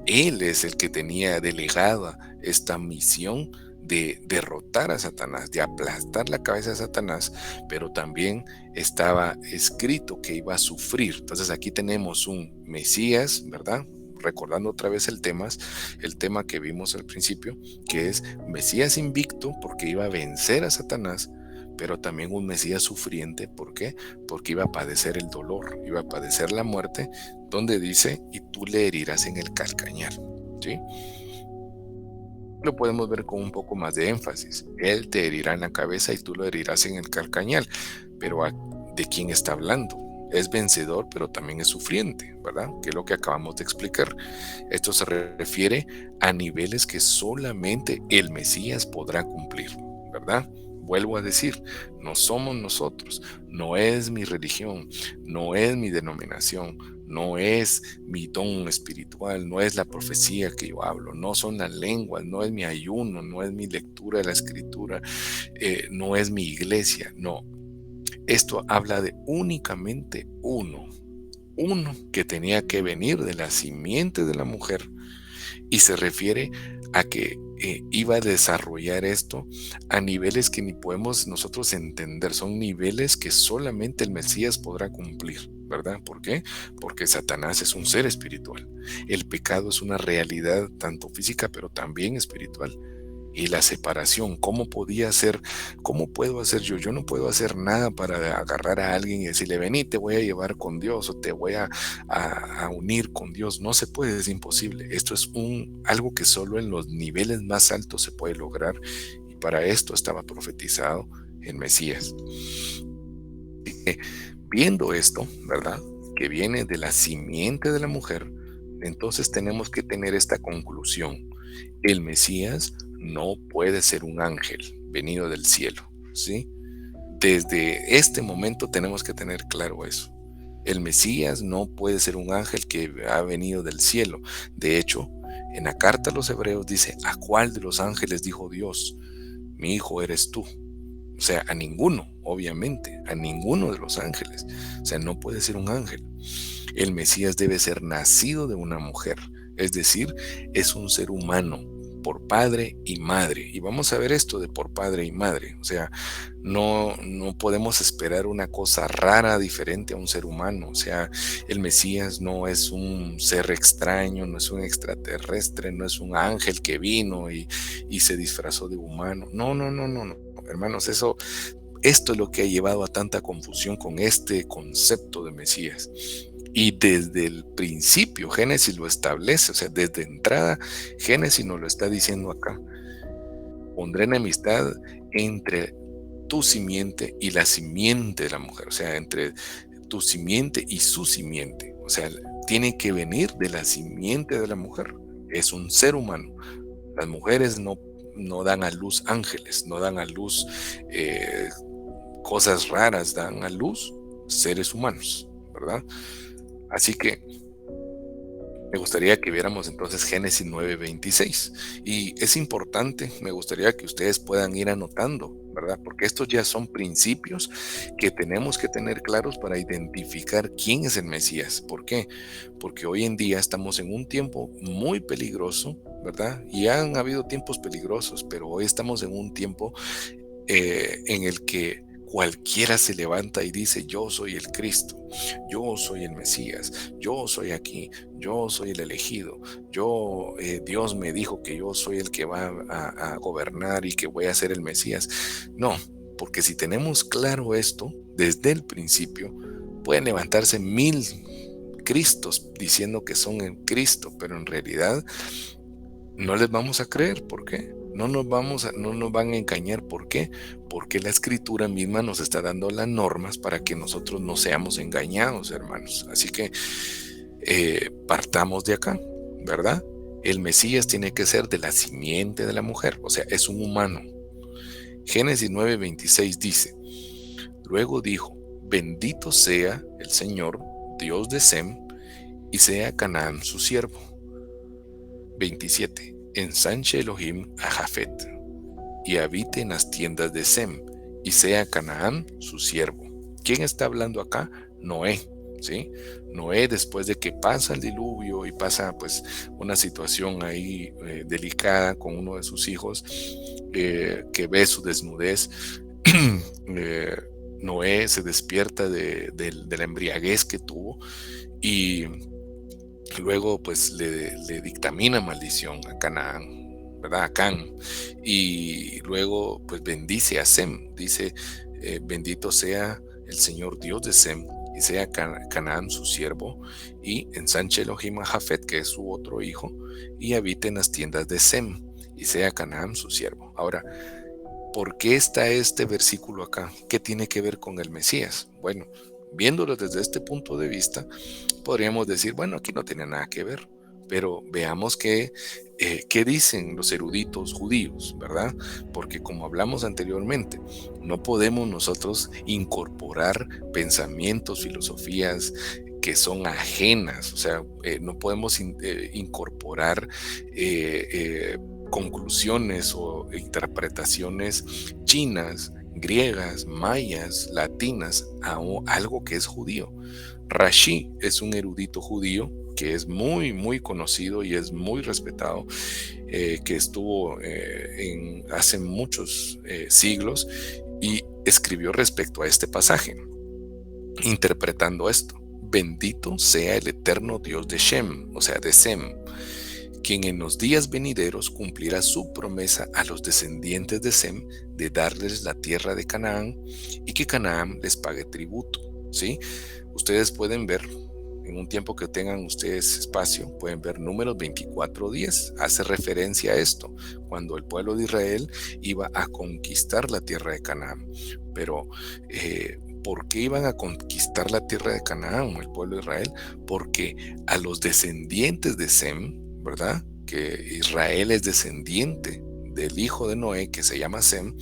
Él es el que tenía delegada esta misión de derrotar a Satanás, de aplastar la cabeza de Satanás, pero también estaba escrito que iba a sufrir. Entonces aquí tenemos un Mesías, ¿verdad? Recordando otra vez el tema que vimos al principio, que es Mesías invicto porque iba a vencer a Satanás, pero también un Mesías sufriente. ¿Por qué? Porque iba a padecer el dolor, iba a padecer la muerte, donde dice, y tú le herirás en el calcañar, ¿sí? Lo podemos ver con un poco más de énfasis. Él te herirá en la cabeza y tú lo herirás en el calcañar. Pero ¿de quién está hablando? Es vencedor, pero también es sufriente, ¿verdad? Que es lo que acabamos de explicar. Esto se refiere a niveles que solamente el Mesías podrá cumplir, ¿verdad? Vuelvo a decir, no somos nosotros, no es mi religión, no es mi denominación, no es mi don espiritual, no es la profecía que yo hablo, no son las lenguas, no es mi ayuno, no es mi lectura de la escritura, no es mi iglesia, no. Esto habla de únicamente uno que tenía que venir de la simiente de la mujer, y se refiere a que iba a desarrollar esto a niveles que ni podemos nosotros entender. Son niveles que solamente el Mesías podrá cumplir, ¿verdad? ¿Por qué? Porque Satanás es un ser espiritual. El pecado es una realidad tanto física, pero también espiritual. Y la separación, ¿cómo podía ser? ¿Cómo puedo hacer yo? Yo no puedo hacer nada para agarrar a alguien y decirle, vení, te voy a llevar con Dios o te voy a unir con Dios. No se puede, es imposible. Esto es algo que solo en los niveles más altos se puede lograr, y para esto estaba profetizado el Mesías. Viendo esto, ¿verdad? Que viene de la simiente de la mujer, entonces tenemos que tener esta conclusión. El Mesías no puede ser un ángel venido del cielo, ¿sí? Desde este momento tenemos que tener claro eso. El Mesías no puede ser un ángel que ha venido del cielo. De hecho, en la carta a los Hebreos dice, ¿a cuál de los ángeles dijo Dios? Mi hijo eres tú. O sea, a ninguno, obviamente, a ninguno de los ángeles. O sea, no puede ser un ángel. El Mesías debe ser nacido de una mujer, es decir, es un ser humano por padre y madre. Y vamos a ver esto de por padre y madre. O sea, no podemos esperar una cosa rara diferente a un ser humano. O sea, el Mesías no es un ser extraño, no es un extraterrestre, no es un ángel que vino y se disfrazó de humano. No, no, no, no, no. Hermanos, esto es lo que ha llevado a tanta confusión con este concepto de Mesías. Y desde el principio Génesis lo establece, o sea, desde entrada Génesis nos lo está diciendo acá. Pondré enemistad entre tu simiente y la simiente de la mujer, o sea, entre tu simiente y su simiente. O sea, tiene que venir de la simiente de la mujer. Es un ser humano. Las mujeres no dan a luz ángeles, no dan a luz cosas raras, dan a luz seres humanos, ¿verdad? Así que Me gustaría que viéramos entonces Génesis 9:26. Y es importante, me gustaría que ustedes puedan ir anotando, ¿verdad? Porque estos ya son principios que tenemos que tener claros para identificar quién es el Mesías. ¿Por qué? Porque hoy en día estamos en un tiempo muy peligroso, ¿verdad? Y han habido tiempos peligrosos, pero hoy estamos en un tiempo en el que cualquiera se levanta y dice: yo soy el Cristo, yo soy el Mesías, yo soy aquí, yo soy el elegido, Dios me dijo que yo soy el que va a gobernar y que voy a ser el Mesías. No, porque si tenemos claro esto desde el principio, pueden levantarse 1000 Cristos diciendo que son el Cristo, pero en realidad no les vamos a creer. ¿Por qué? No nos van a engañar. ¿Por qué? Porque la escritura misma nos está dando las normas para que nosotros no seamos engañados, hermanos. Así que partamos de acá, ¿verdad? El Mesías tiene que ser de la simiente de la mujer, o sea, es un humano. Génesis 9:26 dice: luego dijo: bendito sea el Señor, Dios de Sem, y sea Canaán su siervo. 27. Ensanche Elohim a Jafet, y habite en las tiendas de Sem, y sea Canaán su siervo. ¿Quién está hablando acá? Noé, ¿sí? Noé, después de que pasa el diluvio y pasa pues una situación ahí delicada con uno de sus hijos, que ve su desnudez, eh, Noé se despierta de la embriaguez que tuvo y luego pues le dictamina maldición a Canaán, ¿verdad? A Can. Y luego pues bendice a Sem. Dice: bendito sea el Señor Dios de Sem, y sea Canaán su siervo, y ensanche Elohim a Jafet, que es su otro hijo, y habite en las tiendas de Sem, y sea Canaán su siervo. Ahora, ¿por qué está este versículo acá? ¿Qué tiene que ver con el Mesías? Bueno, viéndolo desde este punto de vista, podríamos decir: bueno, aquí no tiene nada que ver. Pero veamos qué dicen los eruditos judíos, ¿verdad? Porque como hablamos anteriormente, no podemos nosotros incorporar pensamientos, filosofías que son ajenas, o sea, no podemos incorporar conclusiones o interpretaciones chinas, griegas, mayas, latinas a algo que es judío. Rashi es un erudito judío que es muy, muy conocido y es muy respetado, que estuvo hace muchos siglos, y escribió respecto a este pasaje, interpretando esto: bendito sea el eterno Dios de Shem, o sea, de Sem, quien en los días venideros cumplirá su promesa a los descendientes de Sem de darles la tierra de Canaán, y que Canaán les pague tributo. ¿Sí? Ustedes pueden ver, en un tiempo que tengan ustedes espacio, pueden ver Números 24:10. Hace referencia a esto, cuando el pueblo de Israel iba a conquistar la tierra de Canaán. Pero, ¿por qué iban a conquistar la tierra de Canaán, el pueblo de Israel? Porque a los descendientes de Sem, ¿verdad? Que Israel es descendiente del hijo de Noé, que se llama Sem.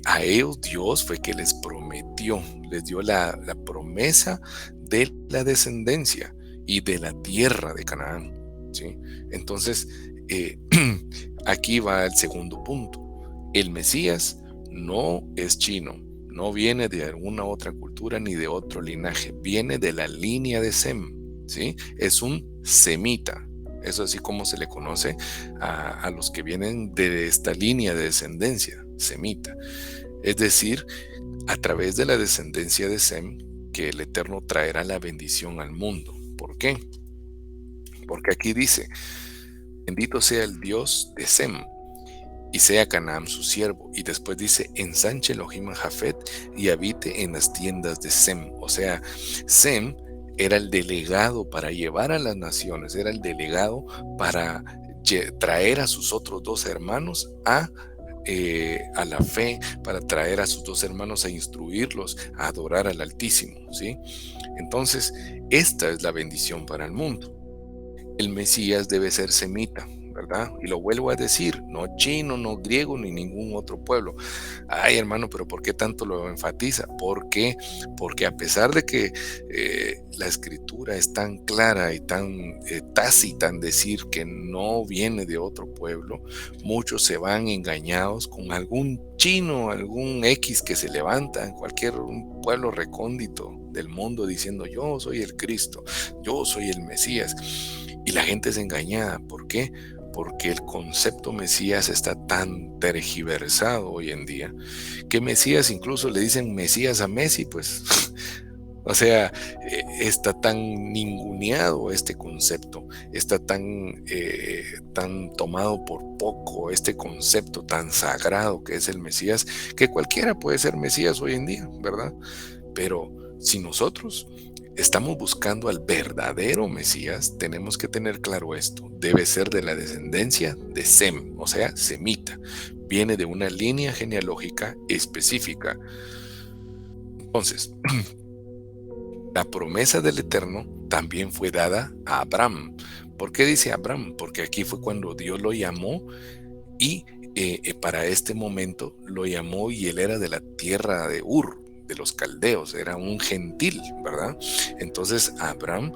A ellos Dios fue que les prometió, les dio la promesa de la descendencia y de la tierra de Canaán, ¿sí? Entonces, aquí va el segundo punto. El Mesías no es chino, no viene de alguna otra cultura ni de otro linaje, viene de la línea de Sem, ¿sí? Es un semita. Eso así como se le conoce a los que vienen de esta línea de descendencia, semita. Es decir, a través de la descendencia de Sem, que el Eterno traerá la bendición al mundo. ¿Por qué? Porque aquí dice: bendito sea el Dios de Sem, y sea Canaán su siervo. Y después dice: ensanche Elohim a Jafet, y habite en las tiendas de Sem. O sea, Sem era el delegado para llevar a las naciones, era el delegado para traer a sus otros dos hermanos a la fe, para traer a sus dos hermanos a instruirlos, a adorar al Altísimo, ¿sí? Entonces, esta es la bendición para el mundo. El Mesías debe ser semita, ¿verdad? ¿verdad? Y lo vuelvo a decir, no chino, no griego, ni ningún otro pueblo. Ay, hermano, pero ¿por qué tanto lo enfatiza? ¿Por qué? Porque a pesar de que la escritura es tan clara y tan tácita en decir que no viene de otro pueblo, muchos se van engañados con algún chino, algún X que se levanta en cualquier pueblo recóndito del mundo diciendo yo soy el Cristo, yo soy el Mesías. Y la gente es engañada. ¿Por qué? Porque el concepto Mesías está tan tergiversado hoy en día que Mesías, incluso le dicen Mesías a Messi, pues o sea, está tan ninguneado este concepto, está tan tomado por poco este concepto tan sagrado que es el Mesías, que cualquiera puede ser Mesías hoy en día, ¿verdad? Pero si nosotros estamos buscando al verdadero Mesías, tenemos que tener claro esto. Debe ser de la descendencia de Sem, o sea, semita. Viene de una línea genealógica específica. Entonces, la promesa del Eterno también fue dada a Abraham. ¿Por qué dice Abraham? Porque aquí fue cuando Dios lo llamó y para este momento lo llamó y él era de la tierra de Ur, de los caldeos, era un gentil, ¿verdad? Entonces Abraham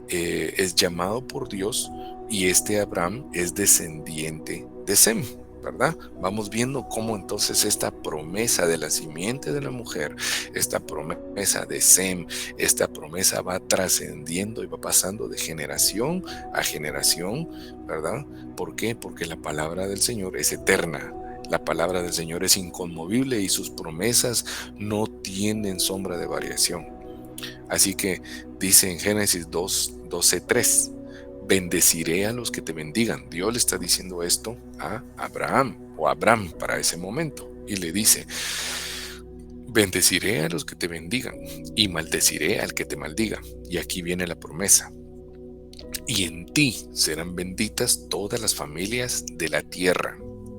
es llamado por Dios y este Abraham es descendiente de Sem, ¿verdad? Vamos viendo cómo entonces esta promesa de la simiente de la mujer, esta promesa de Sem, esta promesa va trascendiendo y va pasando de generación a generación, ¿verdad? ¿Por qué? Porque la palabra del Señor es eterna. La palabra del Señor es inconmovible y sus promesas no tienen sombra de variación. Así que dice en Génesis 2:12-3, bendeciré a los que te bendigan. Dios le está diciendo esto a Abraham o a Abraham para ese momento. Y le dice, bendeciré a los que te bendigan y maldeciré al que te maldiga. Y aquí viene la promesa. Y en ti serán benditas todas las familias de la tierra.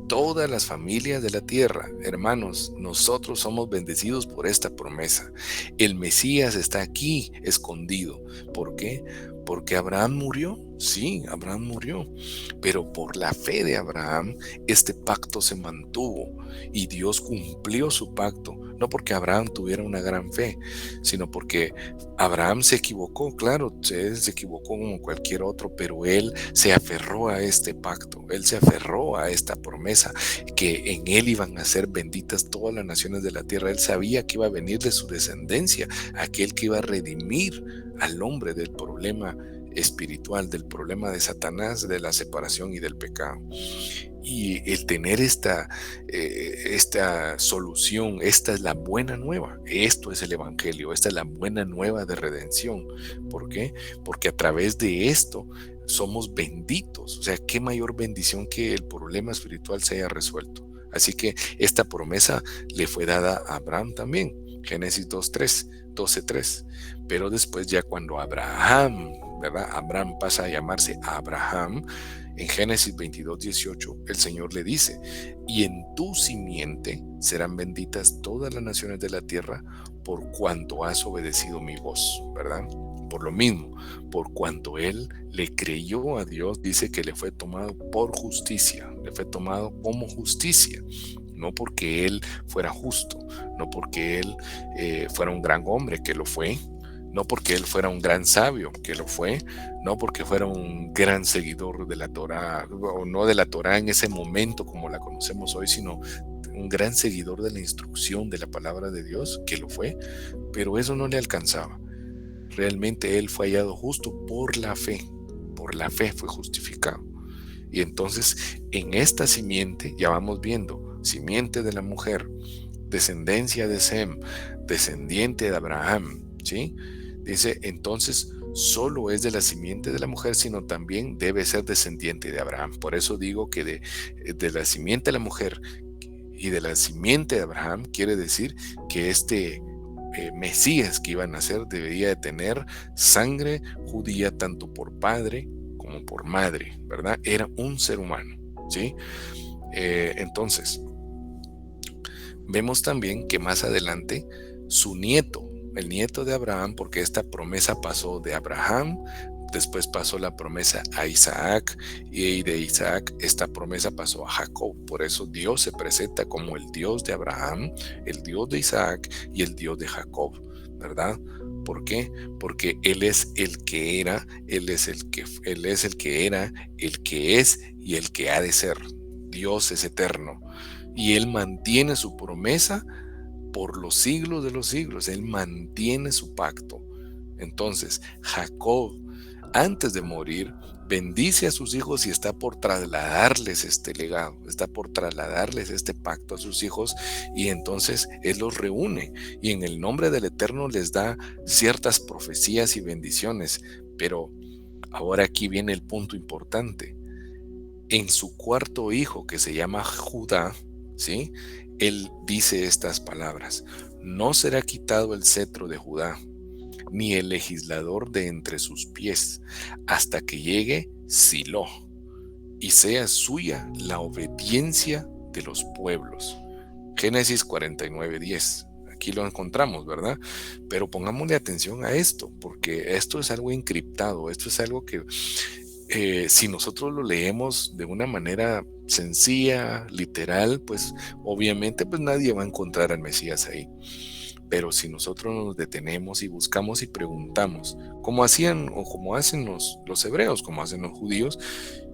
Todas las familias de la tierra, hermanos, nosotros somos bendecidos por esta promesa. El Mesías está aquí escondido. ¿Por qué? Porque Abraham murió. Sí, Abraham murió. Pero por la fe de Abraham, este pacto se mantuvo y Dios cumplió su pacto. No porque Abraham tuviera una gran fe, sino porque Abraham se equivocó, claro, se equivocó como cualquier otro, pero él se aferró a este pacto, él se aferró a esta promesa, que en él iban a ser benditas todas las naciones de la tierra. Él sabía que iba a venir de su descendencia, aquel que iba a redimir al hombre del problema espiritual, del problema de Satanás, de la separación y del pecado. Y el tener esta solución, esta es la buena nueva, esto es el Evangelio, esta es la buena nueva de redención. ¿Por qué? Porque a través de esto somos benditos. O sea, qué mayor bendición que el problema espiritual se haya resuelto. Así que esta promesa le fue dada a Abraham también. Génesis 12:3. Pero después ya cuando Abraham, ¿verdad? Abraham pasa a llamarse Abraham. En Génesis 22:18, el Señor le dice, y en tu simiente serán benditas todas las naciones de la tierra por cuanto has obedecido mi voz, ¿verdad? Por lo mismo, por cuanto él le creyó a Dios, dice que le fue tomado por justicia, le fue tomado como justicia. No porque él fuera justo, no porque él fuera un gran hombre, que lo fue, no porque él fuera un gran sabio, que lo fue, no porque fuera un gran seguidor de la Torá, o no de la Torá en ese momento como la conocemos hoy, sino un gran seguidor de la instrucción de la palabra de Dios, que lo fue, pero eso no le alcanzaba. Realmente él fue hallado justo por la fe fue justificado. Y entonces en esta simiente ya vamos viendo, simiente de la mujer, descendencia de Sem, descendiente de Abraham, ¿sí? Dice, entonces solo es de la simiente de la mujer, sino también debe ser descendiente de Abraham. Por eso digo que de la simiente de la mujer y de la simiente de Abraham quiere decir que este Mesías que iba a nacer debería de tener sangre judía tanto por padre como por madre, ¿verdad? Era un ser humano, ¿sí? Entonces, vemos también que más adelante su nieto, el nieto de Abraham, porque esta promesa pasó de Abraham, después pasó la promesa a Isaac y de Isaac esta promesa pasó a Jacob. Por eso Dios se presenta como el Dios de Abraham, el Dios de Isaac y el Dios de Jacob, ¿verdad? ¿Por qué? Porque Él es el que era, Él es el que era, el que es y el que ha de ser. Dios es eterno y Él mantiene su promesa por los siglos de los siglos. Él mantiene su pacto. Entonces, Jacob, antes de morir, bendice a sus hijos y está por trasladarles este legado, está por trasladarles este pacto a sus hijos, y entonces Él los reúne y en el nombre del Eterno les da ciertas profecías y bendiciones. Pero ahora aquí viene el punto importante. En su cuarto hijo, que se llama Judá, ¿sí? Él dice estas palabras: no será quitado el cetro de Judá, ni el legislador de entre sus pies, hasta que llegue Silo, y sea suya la obediencia de los pueblos. Génesis 49:10. Aquí lo encontramos, ¿verdad? Pero pongámosle atención a esto, porque esto es algo encriptado, esto es algo que si nosotros lo leemos de una manera sencilla, literal, pues obviamente pues nadie va a encontrar al Mesías ahí. Pero si nosotros nos detenemos y buscamos y preguntamos, como hacían o como hacen los hebreos, como hacen los judíos,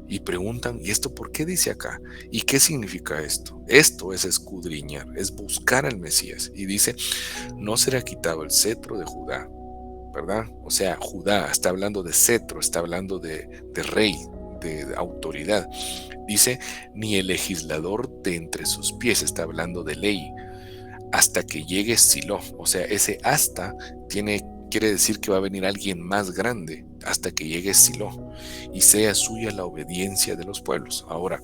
y preguntan, ¿y esto por qué dice acá? ¿Y qué significa esto? Esto es escudriñar, es buscar al Mesías. Y dice, no será quitado el cetro de Judá, ¿verdad? O sea, Judá está hablando de cetro, está hablando de rey, de autoridad. Dice, ni el legislador de entre sus pies, está hablando de ley, hasta que llegue Silo. O sea, ese hasta quiere decir que va a venir alguien más grande, hasta que llegue Silo, y sea suya la obediencia de los pueblos. Ahora,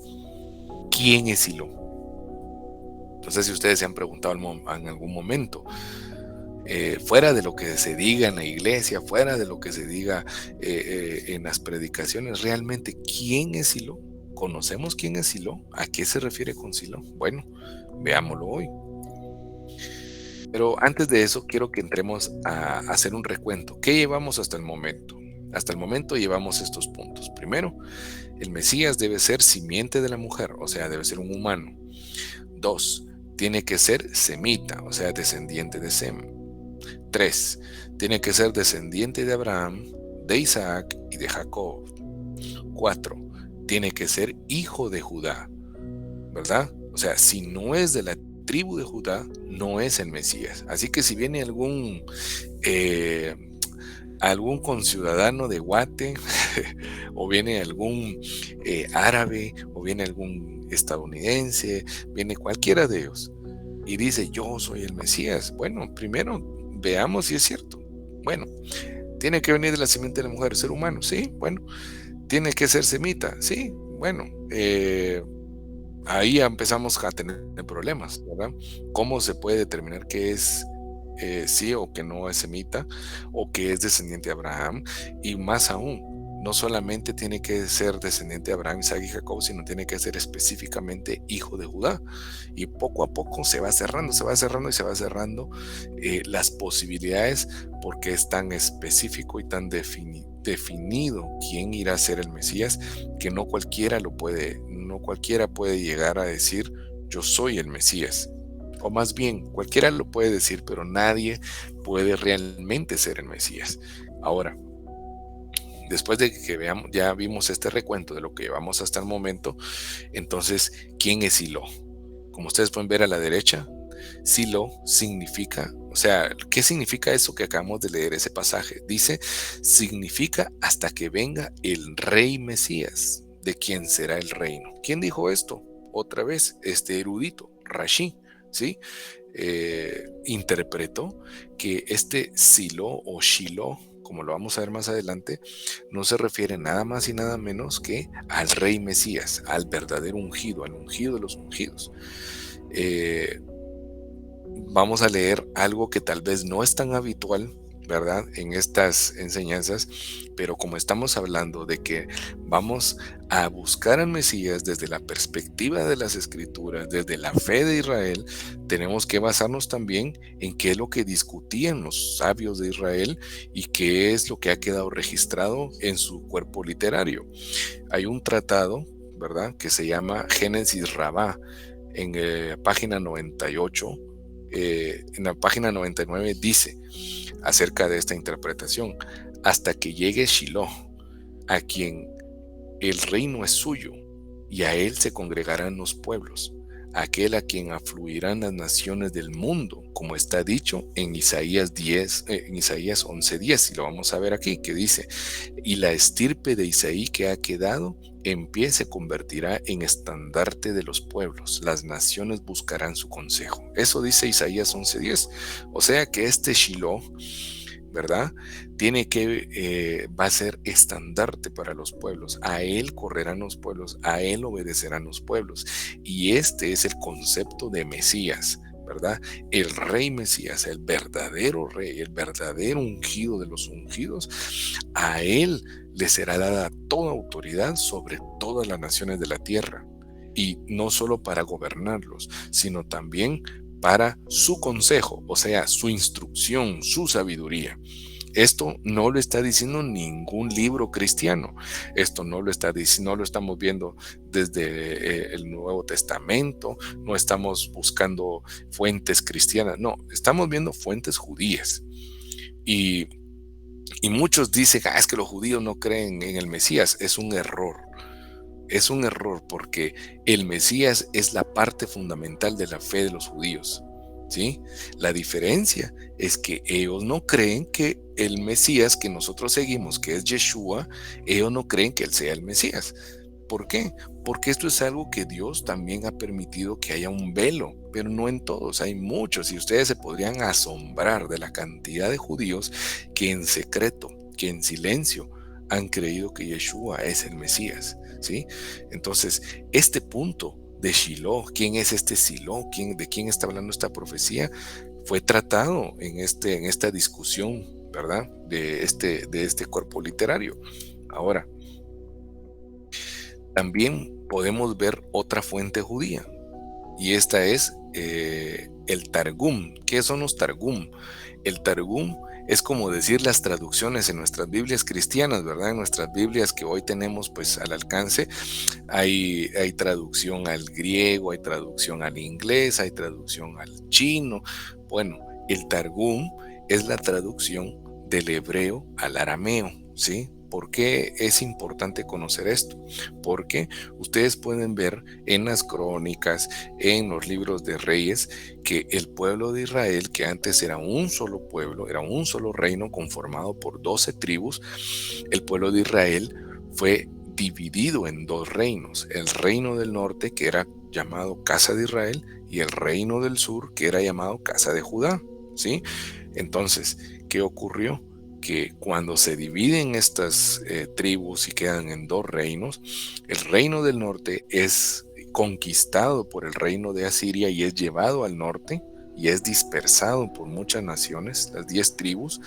¿quién es Silo? No sé si ustedes se han preguntado en algún momento. Fuera de lo que se diga en la iglesia, fuera de lo que se diga en las predicaciones, realmente, ¿quién es Silo? ¿Conocemos quién es Silo? ¿A qué se refiere con Silo? Bueno, veámoslo hoy. Pero antes de eso, quiero que entremos a hacer un recuento. ¿Qué llevamos hasta el momento? Hasta el momento llevamos estos puntos. Primero, el Mesías debe ser simiente de la mujer, o sea, debe ser un humano. 2, tiene que ser semita, o sea, descendiente de Sem. 3, tiene que ser descendiente de Abraham, de Isaac y de Jacob. 4, tiene que ser hijo de Judá, ¿verdad? O sea, si no es de la tribu de Judá, no es el Mesías. Así que si viene algún conciudadano de Guate, o viene algún árabe, o viene algún estadounidense, viene cualquiera de ellos, y dice, yo soy el Mesías. Bueno, primero veamos si es cierto. Bueno, tiene que venir de la simiente de la mujer, ser humano, sí, bueno. Tiene que ser semita, sí, bueno. Ahí ya empezamos a tener problemas, ¿verdad? ¿Cómo se puede determinar qué es sí o que no es semita, o que es descendiente de Abraham? Y más aún, no solamente tiene que ser descendiente de Abraham, Isaac y Jacob, sino tiene que ser específicamente hijo de Judá. Y poco a poco se va cerrando y se va cerrando las posibilidades, porque es tan específico y tan definido quién irá a ser el Mesías, que no cualquiera puede llegar a decir, yo soy el Mesías. O más bien, cualquiera lo puede decir, pero nadie puede realmente ser el Mesías. Ahora, después de que ya vimos este recuento de lo que llevamos hasta el momento, entonces, ¿quién es Silo? Como ustedes pueden ver a la derecha, Silo significa, o sea, ¿qué significa eso que acabamos de leer, ese pasaje? Dice, significa hasta que venga el rey Mesías, de quien será el reino. ¿Quién dijo esto? Otra vez, este erudito, Rashi, ¿sí? Interpretó que este Silo o Shiloh, como lo vamos a ver más adelante, no se refiere nada más y nada menos que al rey Mesías, al verdadero ungido, al ungido de los ungidos. Vamos a leer algo que tal vez no es tan habitual ¿verdad? En estas enseñanzas, pero como estamos hablando de que vamos a buscar al Mesías desde la perspectiva de las Escrituras, desde la fe de Israel, tenemos que basarnos también en qué es lo que discutían los sabios de Israel y qué es lo que ha quedado registrado en su cuerpo literario. Hay un tratado, ¿verdad?, que se llama Génesis Rabá, en página 98, en la página 99 dice acerca de esta interpretación: hasta que llegue Shiloh, a quien el reino es suyo, y a él se congregarán los pueblos, aquel a quien afluirán las naciones del mundo, como está dicho en Isaías 10, en Isaías 11:10, y lo vamos a ver aquí, que dice: y la estirpe de Isaí que ha quedado en pie se convertirá en estandarte de los pueblos, las naciones buscarán su consejo. Eso dice Isaías 11:10. O sea que este Shiloh, ¿verdad?, va a ser estandarte para los pueblos. A él correrán los pueblos, a él obedecerán los pueblos. Y este es el concepto de Mesías, ¿verdad? El rey Mesías, el verdadero rey, el verdadero ungido de los ungidos. A él le será dada toda autoridad sobre todas las naciones de la tierra. Y no solo para gobernarlos, sino también para su consejo, o sea, su instrucción, su sabiduría. Esto no lo está diciendo ningún libro cristiano. Esto no lo está diciendo, no lo estamos viendo desde el Nuevo Testamento. No estamos buscando fuentes cristianas. No, estamos viendo fuentes judías. Y, y muchos dicen, es que los judíos no creen en el Mesías. Es un error. Es un error porque el Mesías es la parte fundamental de la fe de los judíos, ¿sí? La diferencia es que ellos no creen que el Mesías que nosotros seguimos, que es Yeshua, ellos no creen que él sea el Mesías. ¿Por qué? Porque esto es algo que Dios también ha permitido que haya un velo, pero no en todos, hay muchos, y ustedes se podrían asombrar de la cantidad de judíos que en secreto, que en silencio, han creído que Yeshua es el Mesías, ¿sí? Entonces, este punto de Shiloh, ¿quién es este Shiloh? ¿De quién está hablando esta profecía? Fue tratado en esta discusión, ¿verdad? De este cuerpo literario. Ahora, también podemos ver otra fuente judía, y esta es el Targum. ¿Qué son los Targum? El Targum es como decir las traducciones en nuestras Biblias cristianas, ¿verdad? En nuestras Biblias que hoy tenemos pues al alcance, hay traducción al griego, hay traducción al inglés, hay traducción al chino. Bueno, el Targum es la traducción del hebreo al arameo, ¿sí? ¿Por qué es importante conocer esto? Porque ustedes pueden ver en las crónicas, en los libros de reyes, que el pueblo de Israel, que antes era un solo pueblo, era un solo reino conformado por 12 tribus, el pueblo de Israel fue dividido en dos reinos: el reino del norte, que era llamado Casa de Israel, y el reino del sur, que era llamado Casa de Judá, ¿sí? Entonces, ¿qué ocurrió? Que cuando se dividen estas tribus y quedan en dos reinos, el reino del norte es conquistado por el reino de Asiria y es llevado al norte y es dispersado por muchas naciones, las 10 tribus,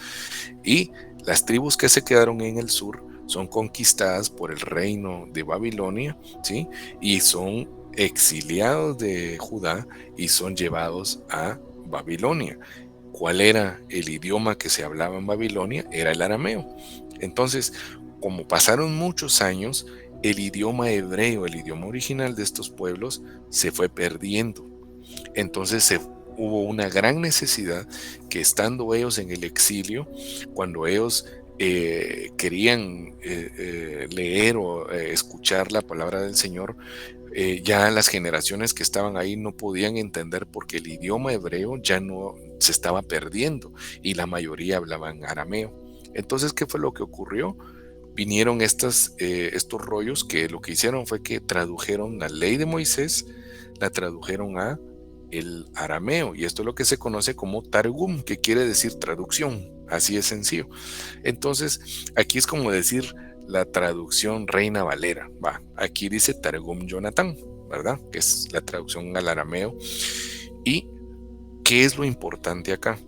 y las tribus que se quedaron en el sur son conquistadas por el reino de Babilonia, ¿sí? Y son exiliados de Judá y son llevados a Babilonia. ¿Cuál era el idioma que se hablaba en Babilonia? Era el arameo. Entonces, como pasaron muchos años, el idioma hebreo, el idioma original de estos pueblos, se fue perdiendo. Entonces hubo una gran necesidad que, estando ellos en el exilio, cuando ellos querían leer o escuchar la palabra del Señor, ya las generaciones que estaban ahí no podían entender porque el idioma hebreo ya no se estaba perdiendo y la mayoría hablaban arameo. Entonces, ¿qué fue lo que ocurrió? Vinieron estos rollos que lo que hicieron fue que tradujeron la ley de Moisés, la tradujeron a el arameo, y esto es lo que se conoce como Targum, que quiere decir traducción, así es sencillo. Entonces, aquí es como decir la traducción Reina Valera, va, aquí dice Targum Jonathan, ¿verdad? Que es la traducción al arameo. ¿Y qué es lo importante acá?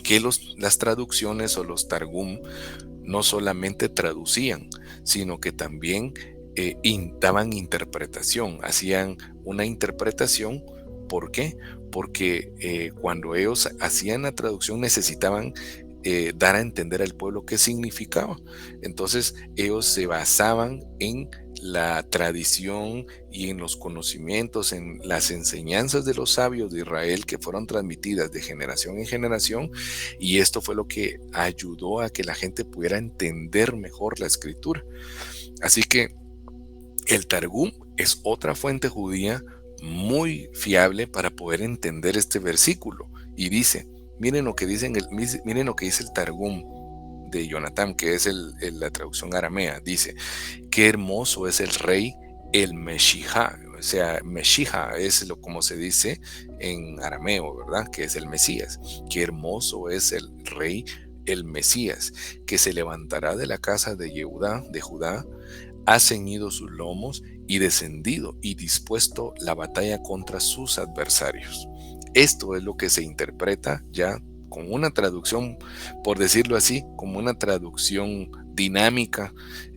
que las traducciones o los Targum no solamente traducían, sino que también daban interpretación, hacían una interpretación. ¿Por qué? Porque cuando ellos hacían la traducción necesitaban dar a entender al pueblo qué significaba. Entonces ellos se basaban en la tradición y en los conocimientos, en las enseñanzas de los sabios de Israel que fueron transmitidas de generación en generación, y esto fue lo que ayudó a que la gente pudiera entender mejor la escritura. Así que el Targum es otra fuente judía muy fiable para poder entender este versículo. Y dice, miren lo que dice el Targum de Jonatán, que es la traducción aramea. Dice, qué hermoso es el rey, el Meshija. O sea, Meshija es como se dice en arameo, ¿verdad? Que es el Mesías. Qué hermoso es el rey, el Mesías, que se levantará de la casa de Judá, ha ceñido sus lomos y descendido y dispuesto la batalla contra sus adversarios. Esto es lo que se interpreta ya con una traducción, por decirlo así, como una traducción dinámica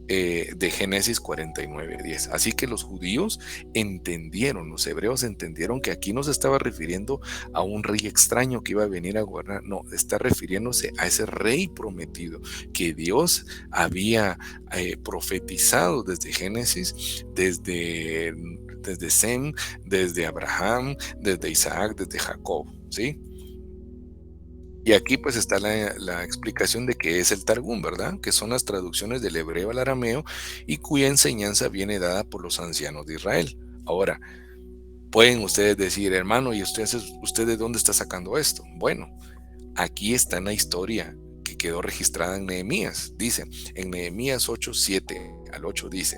de Génesis 49:10. Así que los judíos entendieron, los hebreos entendieron que aquí no se estaba refiriendo a un rey extraño que iba a venir a gobernar, no, está refiriéndose a ese rey prometido que Dios había profetizado desde Génesis, desde Sem, desde Abraham, desde Isaac, desde Jacob, ¿sí? Y aquí pues está la explicación de qué es el Targum, ¿verdad? Que son las traducciones del hebreo al arameo y cuya enseñanza viene dada por los ancianos de Israel. Ahora, pueden ustedes decir, hermano, ¿y usted de dónde está sacando esto? Bueno, aquí está en la historia que quedó registrada en Nehemías. Dice, en Nehemías 8:7 al 8 dice,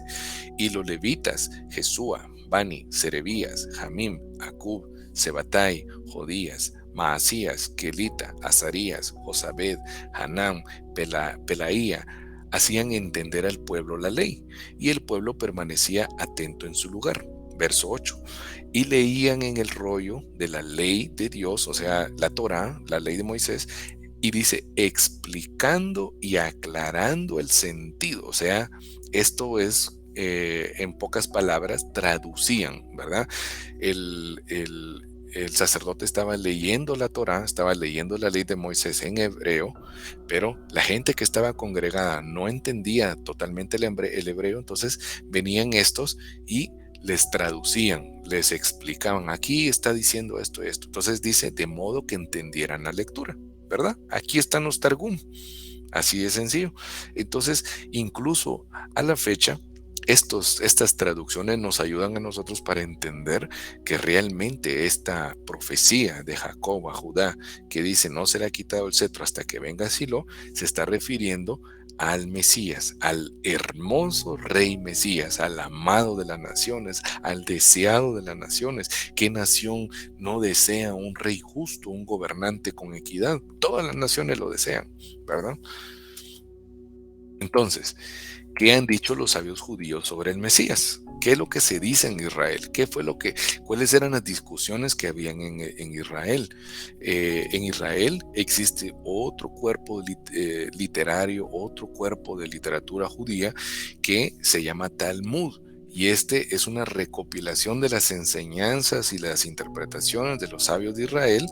y los levitas, Jesúa, Bani, Serebías, Jamim, Acub, Sebatai, Jodías, Maasías, Kelita, Azarías, Josabed, Hanam, Pelaía, hacían entender al pueblo la ley, y el pueblo permanecía atento en su lugar. Verso 8. Y leían en el rollo de la ley de Dios, o sea, la Torá, la ley de Moisés, y dice, explicando y aclarando el sentido. O sea, esto es, en pocas palabras, traducían, ¿verdad? El sacerdote estaba leyendo la Torá, estaba leyendo la ley de Moisés en hebreo, pero la gente que estaba congregada no entendía totalmente el hebreo, entonces venían estos y les traducían, les explicaban, aquí está diciendo esto y esto. Entonces dice, de modo que entendieran la lectura, ¿verdad? Aquí están los Targum, así de sencillo. Entonces, incluso a la fecha, estas traducciones nos ayudan a nosotros para entender que realmente esta profecía de Jacob a Judá, que dice no será quitado el cetro hasta que venga Silo, se está refiriendo al Mesías, al hermoso rey Mesías, al amado de las naciones, al deseado de las naciones. ¿Qué nación no desea un rey justo, un gobernante con equidad? Todas las naciones lo desean, ¿verdad? Entonces, ¿qué han dicho los sabios judíos sobre el Mesías? ¿Qué es lo que se dice en Israel? ¿Cuáles eran las discusiones que habían en Israel? En Israel existe otro cuerpo literario, otro cuerpo de literatura judía que se llama Talmud. Y este es una recopilación de las enseñanzas y las interpretaciones de los sabios de Israel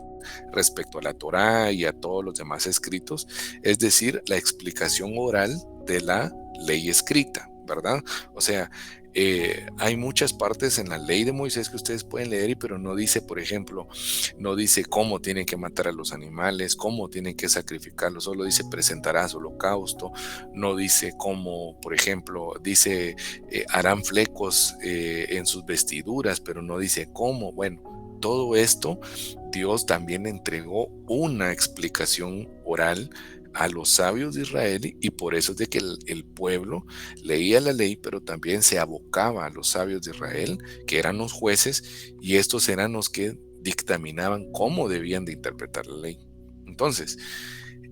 respecto a la Torá y a todos los demás escritos, es decir, la explicación oral de la ley escrita, ¿verdad? O sea, hay muchas partes en la ley de Moisés que ustedes pueden leer, pero no dice, por ejemplo, no dice cómo tienen que matar a los animales, cómo tienen que sacrificarlos, solo dice presentarás holocausto, no dice cómo, por ejemplo, dice harán flecos en sus vestiduras, pero no dice cómo. Bueno, todo esto Dios también entregó una explicación oral a los sabios de Israel, y por eso es de que el pueblo leía la ley, pero también se abocaba a los sabios de Israel, que eran los jueces, y estos eran los que dictaminaban cómo debían de interpretar la ley. Entonces,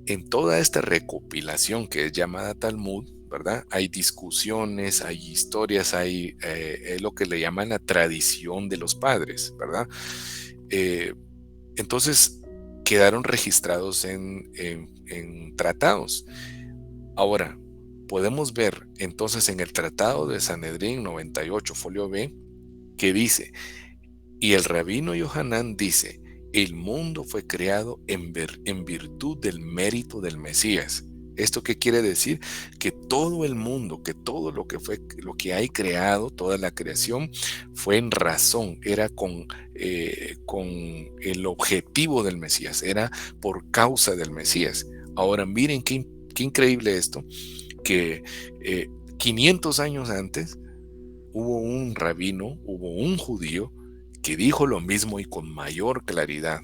en toda esta recopilación que es llamada Talmud, ¿verdad? Hay discusiones, hay historias, hay lo que le llaman la tradición de los padres, ¿verdad? Eh, entonces, quedaron registrados en tratados. Ahora, podemos ver entonces en el Tratado de Sanedrín 98, folio B, que dice, y el rabino Yohanan dice, el mundo fue creado en virtud del mérito del Mesías. ¿Esto qué quiere decir? Que todo el mundo, que todo lo que hay creado, toda la creación, fue en razón, era con el objetivo del Mesías, era por causa del Mesías. Ahora miren qué increíble esto, que 500 años antes hubo un rabino, hubo un judío que dijo lo mismo y con mayor claridad.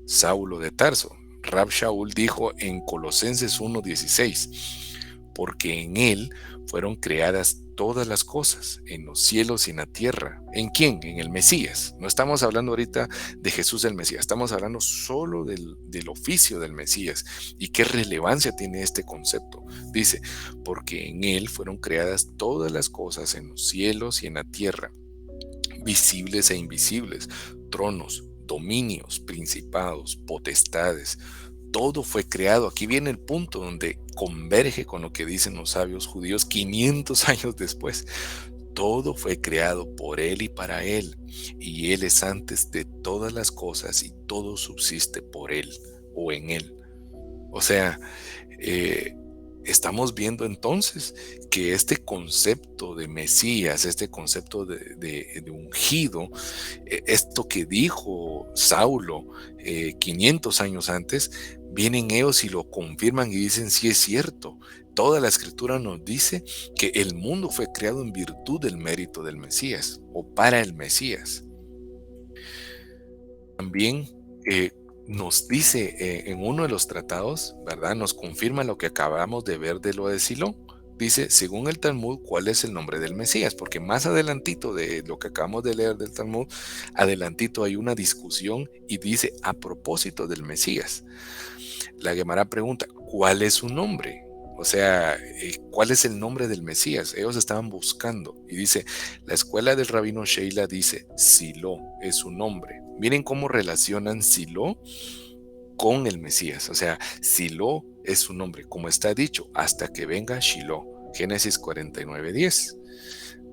Saulo de Tarso. Rab Shaul dijo en Colosenses 1:16, porque en él fueron creadas todas las cosas, en los cielos y en la tierra. ¿En quién? En el Mesías. No estamos hablando ahorita de Jesús el Mesías, estamos hablando solo del oficio del Mesías. ¿Y qué relevancia tiene este concepto? Dice, porque en él fueron creadas todas las cosas en los cielos y en la tierra, visibles e invisibles, tronos, dominios, principados, potestades. Todo fue creado. Aquí viene el punto donde converge con lo que dicen los sabios judíos 500 años después. Todo fue creado por Él y para Él, y Él es antes de todas las cosas y todo subsiste por Él o en Él. O sea, estamos viendo entonces que este concepto de Mesías, este concepto de ungido, esto que dijo Saulo 500 años antes, vienen ellos y lo confirman y dicen, sí es cierto. Toda la escritura nos dice que el mundo fue creado en virtud del mérito del Mesías o para el Mesías. También nos dice en uno de los tratados, ¿verdad? Nos confirma lo que acabamos de ver de lo de Silón. Dice, según el Talmud, ¿cuál es el nombre del Mesías? Porque más adelantito de lo que acabamos de leer del Talmud, adelantito hay una discusión y dice, a propósito del Mesías. La Gemara pregunta, ¿cuál es su nombre? O sea, ¿cuál es el nombre del Mesías? Ellos estaban buscando. Y dice, la escuela del rabino Sheila dice, Silo es su nombre. Miren cómo relacionan Silo con el Mesías. O sea, Silo es su nombre, como está dicho, hasta que venga Shiloh. Génesis 49:10.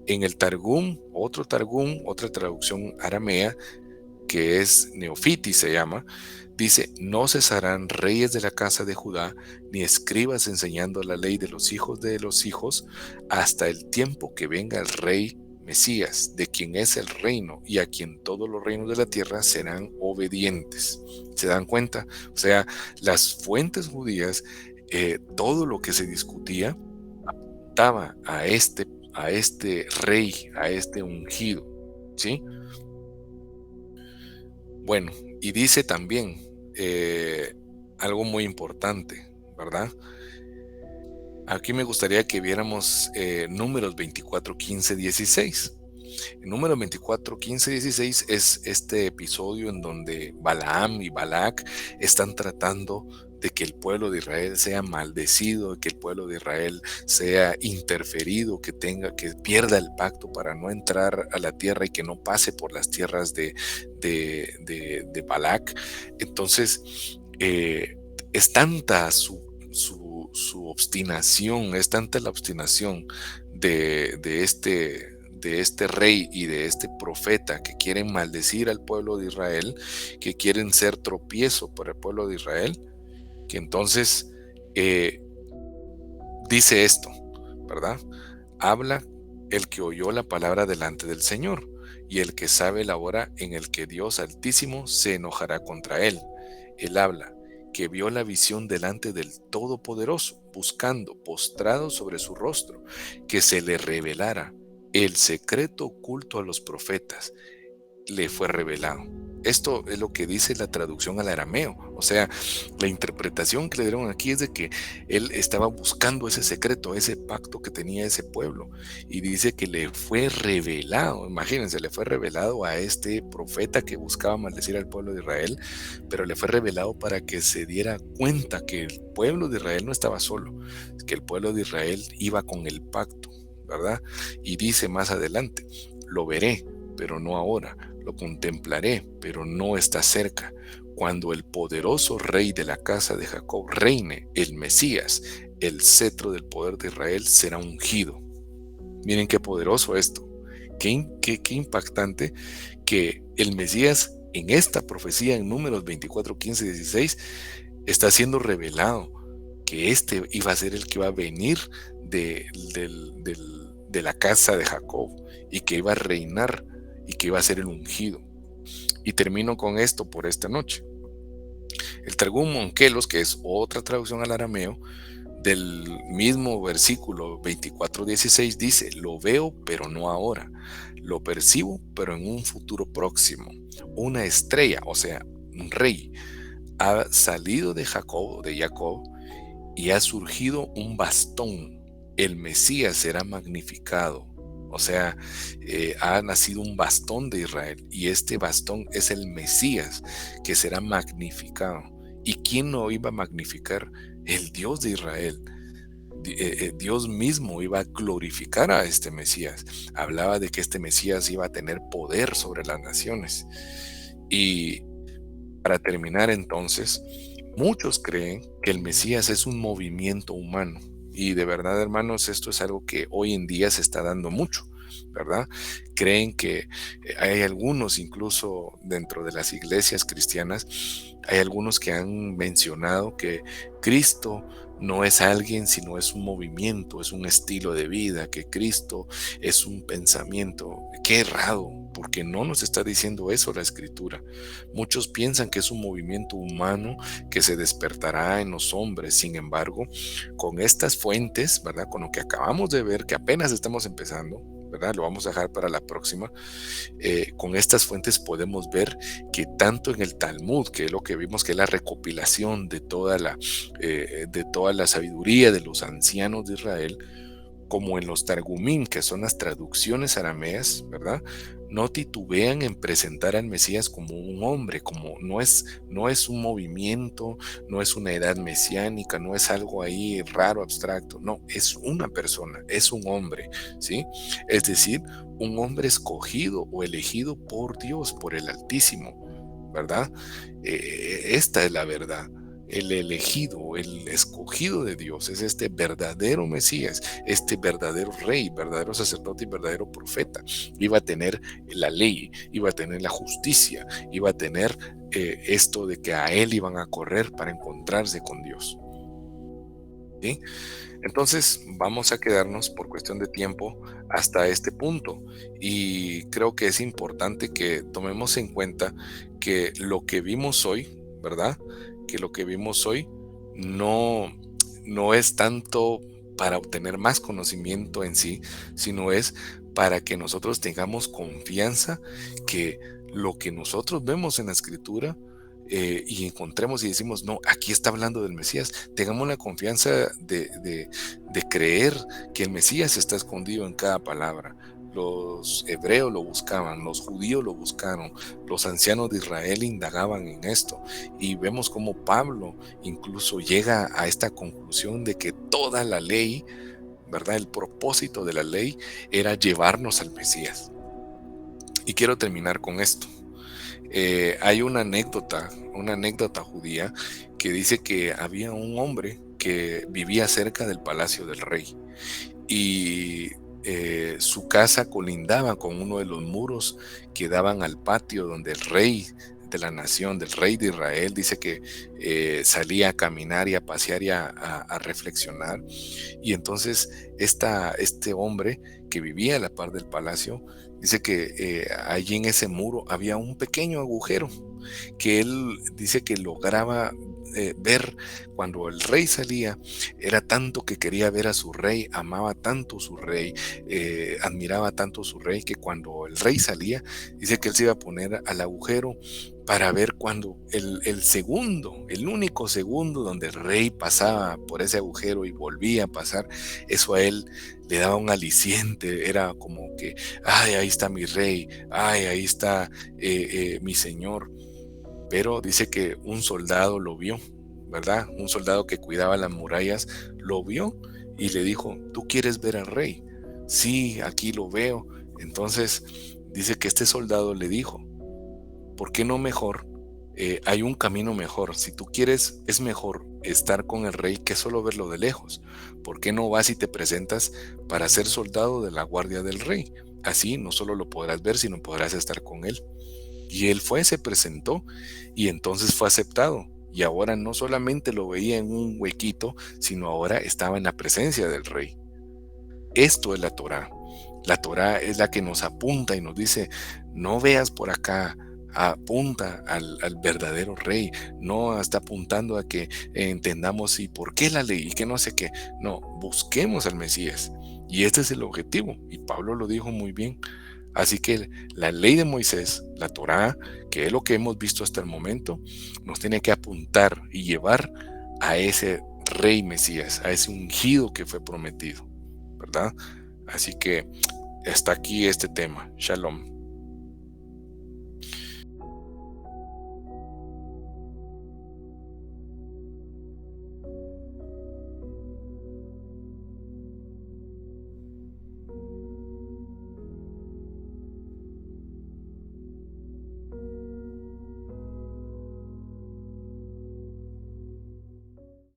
En el Targum, otra traducción aramea, que es Neofiti se llama, dice, no cesarán reyes de la casa de Judá, ni escribas enseñando la ley de los hijos, hasta el tiempo que venga el rey Mesías, de quien es el reino, y a quien todos los reinos de la tierra serán obedientes. ¿Se dan cuenta? O sea, las fuentes judías, todo lo que se discutía, apuntaba a este rey, a este ungido, ¿sí? Bueno, y dice también algo muy importante, ¿verdad? Aquí me gustaría que viéramos números 24, 15, 16. El número 24, 15, 16 es este episodio en donde Balaam y Balac están tratando de que el pueblo de Israel sea maldecido, de que el pueblo de Israel sea interferido, que pierda el pacto para no entrar a la tierra y que no pase por las tierras de Balac. Entonces, es tanta su obstinación, es tanta la obstinación de este rey y de este profeta que quieren maldecir al pueblo de Israel, que quieren ser tropiezo para el pueblo de Israel, que entonces dice esto, ¿verdad? Habla el que oyó la palabra delante del Señor y el que sabe la hora en el que Dios Altísimo se enojará contra él. Él habla que vio la visión delante del Todopoderoso, buscando, postrado sobre su rostro, que se le revelara el secreto oculto a los profetas, le fue revelado. Esto es lo que dice la traducción al arameo. O sea, la interpretación que le dieron aquí es de que él estaba buscando ese secreto, ese pacto que tenía ese pueblo. Y dice que le fue revelado. Imagínense, le fue revelado a este profeta que buscaba maldecir al pueblo de Israel, pero le fue revelado para que se diera cuenta que el pueblo de Israel no estaba solo, que el pueblo de Israel iba con el pacto, ¿verdad? Y dice más adelante, lo veré, pero no ahora. Lo contemplaré, pero no está cerca. Cuando el poderoso rey de la casa de Jacob reine, el Mesías, el cetro del poder de Israel será ungido. Miren qué poderoso esto. Qué impactante que el Mesías en esta profecía en Números 24, 15 y 16 está siendo revelado, que este iba a ser el que iba a venir de la casa de Jacob y que iba a reinar y que iba a ser el ungido. Y termino con esto por esta noche. El Targum Onkelos, que es otra traducción al arameo, del mismo versículo 24:16 dice: lo veo, pero no ahora. Lo percibo, pero en un futuro próximo. Una estrella, o sea, un rey, ha salido de Jacob, y ha surgido un bastón. El Mesías será magnificado. O sea, ha nacido un bastón de Israel, y este bastón es el Mesías que será magnificado. ¿Y quién lo iba a magnificar? El Dios de Israel. Dios mismo iba a glorificar a este Mesías. Hablaba de que este Mesías iba a tener poder sobre las naciones. Y para terminar entonces, muchos creen que el Mesías es un movimiento humano. Y de verdad, hermanos, esto es algo que hoy en día se está dando mucho, ¿verdad? Creen que hay algunos, incluso dentro de las iglesias cristianas, hay algunos que han mencionado que Cristo no es alguien, sino es un movimiento, es un estilo de vida, que Cristo es un pensamiento. Qué errado, porque no nos está diciendo eso la Escritura. Muchos piensan que es un movimiento humano que se despertará en los hombres. Sin embargo, con estas fuentes, ¿verdad? Con lo que acabamos de ver, que apenas estamos empezando, ¿verdad? Lo vamos a dejar para la próxima. Con estas fuentes podemos ver que tanto en el Talmud, que es lo que vimos, que es la recopilación de toda la sabiduría de los ancianos de Israel, como en los Targumim, que son las traducciones arameas, ¿verdad? No titubean en presentar al Mesías como un hombre, como no es un movimiento, no es una edad mesiánica, no es algo ahí raro, abstracto, no, es una persona, es un hombre, ¿sí? Es decir, un hombre escogido o elegido por Dios, por el Altísimo, ¿verdad? Esta es la verdad. El elegido, el escogido de Dios es este verdadero Mesías, este verdadero rey, verdadero sacerdote y verdadero profeta. Iba a tener la ley, iba a tener la justicia, iba a tener esto de que a él iban a correr para encontrarse con Dios. ¿Sí? Entonces vamos a quedarnos por cuestión de tiempo hasta este punto, y creo que es importante que tomemos en cuenta que lo que vimos hoy, ¿verdad? Que lo que vimos hoy no, no es tanto para obtener más conocimiento en sí, sino es para que nosotros tengamos confianza que lo que nosotros vemos en la escritura, y encontremos y decimos: no, aquí está hablando del Mesías, tengamos la confianza de creer que el Mesías está escondido en cada palabra. Los hebreos lo buscaban, los judíos lo buscaron, los ancianos de Israel indagaban en esto, y vemos cómo Pablo incluso llega a esta conclusión de que toda la ley, ¿verdad? El propósito de la ley era llevarnos al Mesías. Y quiero terminar con esto. Hay una anécdota judía que dice que había un hombre que vivía cerca del palacio del rey, y su casa colindaba con uno de los muros que daban al patio donde el rey de la nación, del rey de Israel, dice que salía a caminar y a pasear y a reflexionar. Y entonces este hombre que vivía a la par del palacio, dice que allí en ese muro había un pequeño agujero que él dice que lograba ver cuando el rey salía. Era tanto que quería ver a su rey, amaba tanto a su rey, admiraba tanto a su rey, que cuando el rey salía, dice que él se iba a poner al agujero para ver cuando el único segundo donde el rey pasaba por ese agujero y volvía a pasar, eso a él le daba un aliciente. Era como que: ay, ahí está mi rey, ay, ahí está mi señor. Pero dice que un soldado lo vio, ¿verdad? Un soldado que cuidaba las murallas lo vio y le dijo: ¿tú quieres ver al rey? Sí, aquí lo veo. Entonces dice que este soldado le dijo, ¿por qué no mejor? Hay un camino mejor. Si tú quieres, es mejor estar con el rey que solo verlo de lejos. ¿Por qué no vas y te presentas para ser soldado de la guardia del rey? Así no solo lo podrás ver, sino podrás estar con él. Y él fue, se presentó y entonces fue aceptado. Y ahora no solamente lo veía en un huequito, sino ahora estaba en la presencia del rey. Esto es la Torá. La Torá es la que nos apunta y nos dice, no veas por acá, apunta al verdadero rey, no está apuntando a que entendamos y por qué la ley y que no sé qué. No, busquemos al Mesías. Y este es el objetivo. Y Pablo lo dijo muy bien. Así que la ley de Moisés, la Torá, que es lo que hemos visto hasta el momento, nos tiene que apuntar y llevar a ese rey Mesías, a ese ungido que fue prometido, ¿verdad? Así que hasta aquí este tema. Shalom.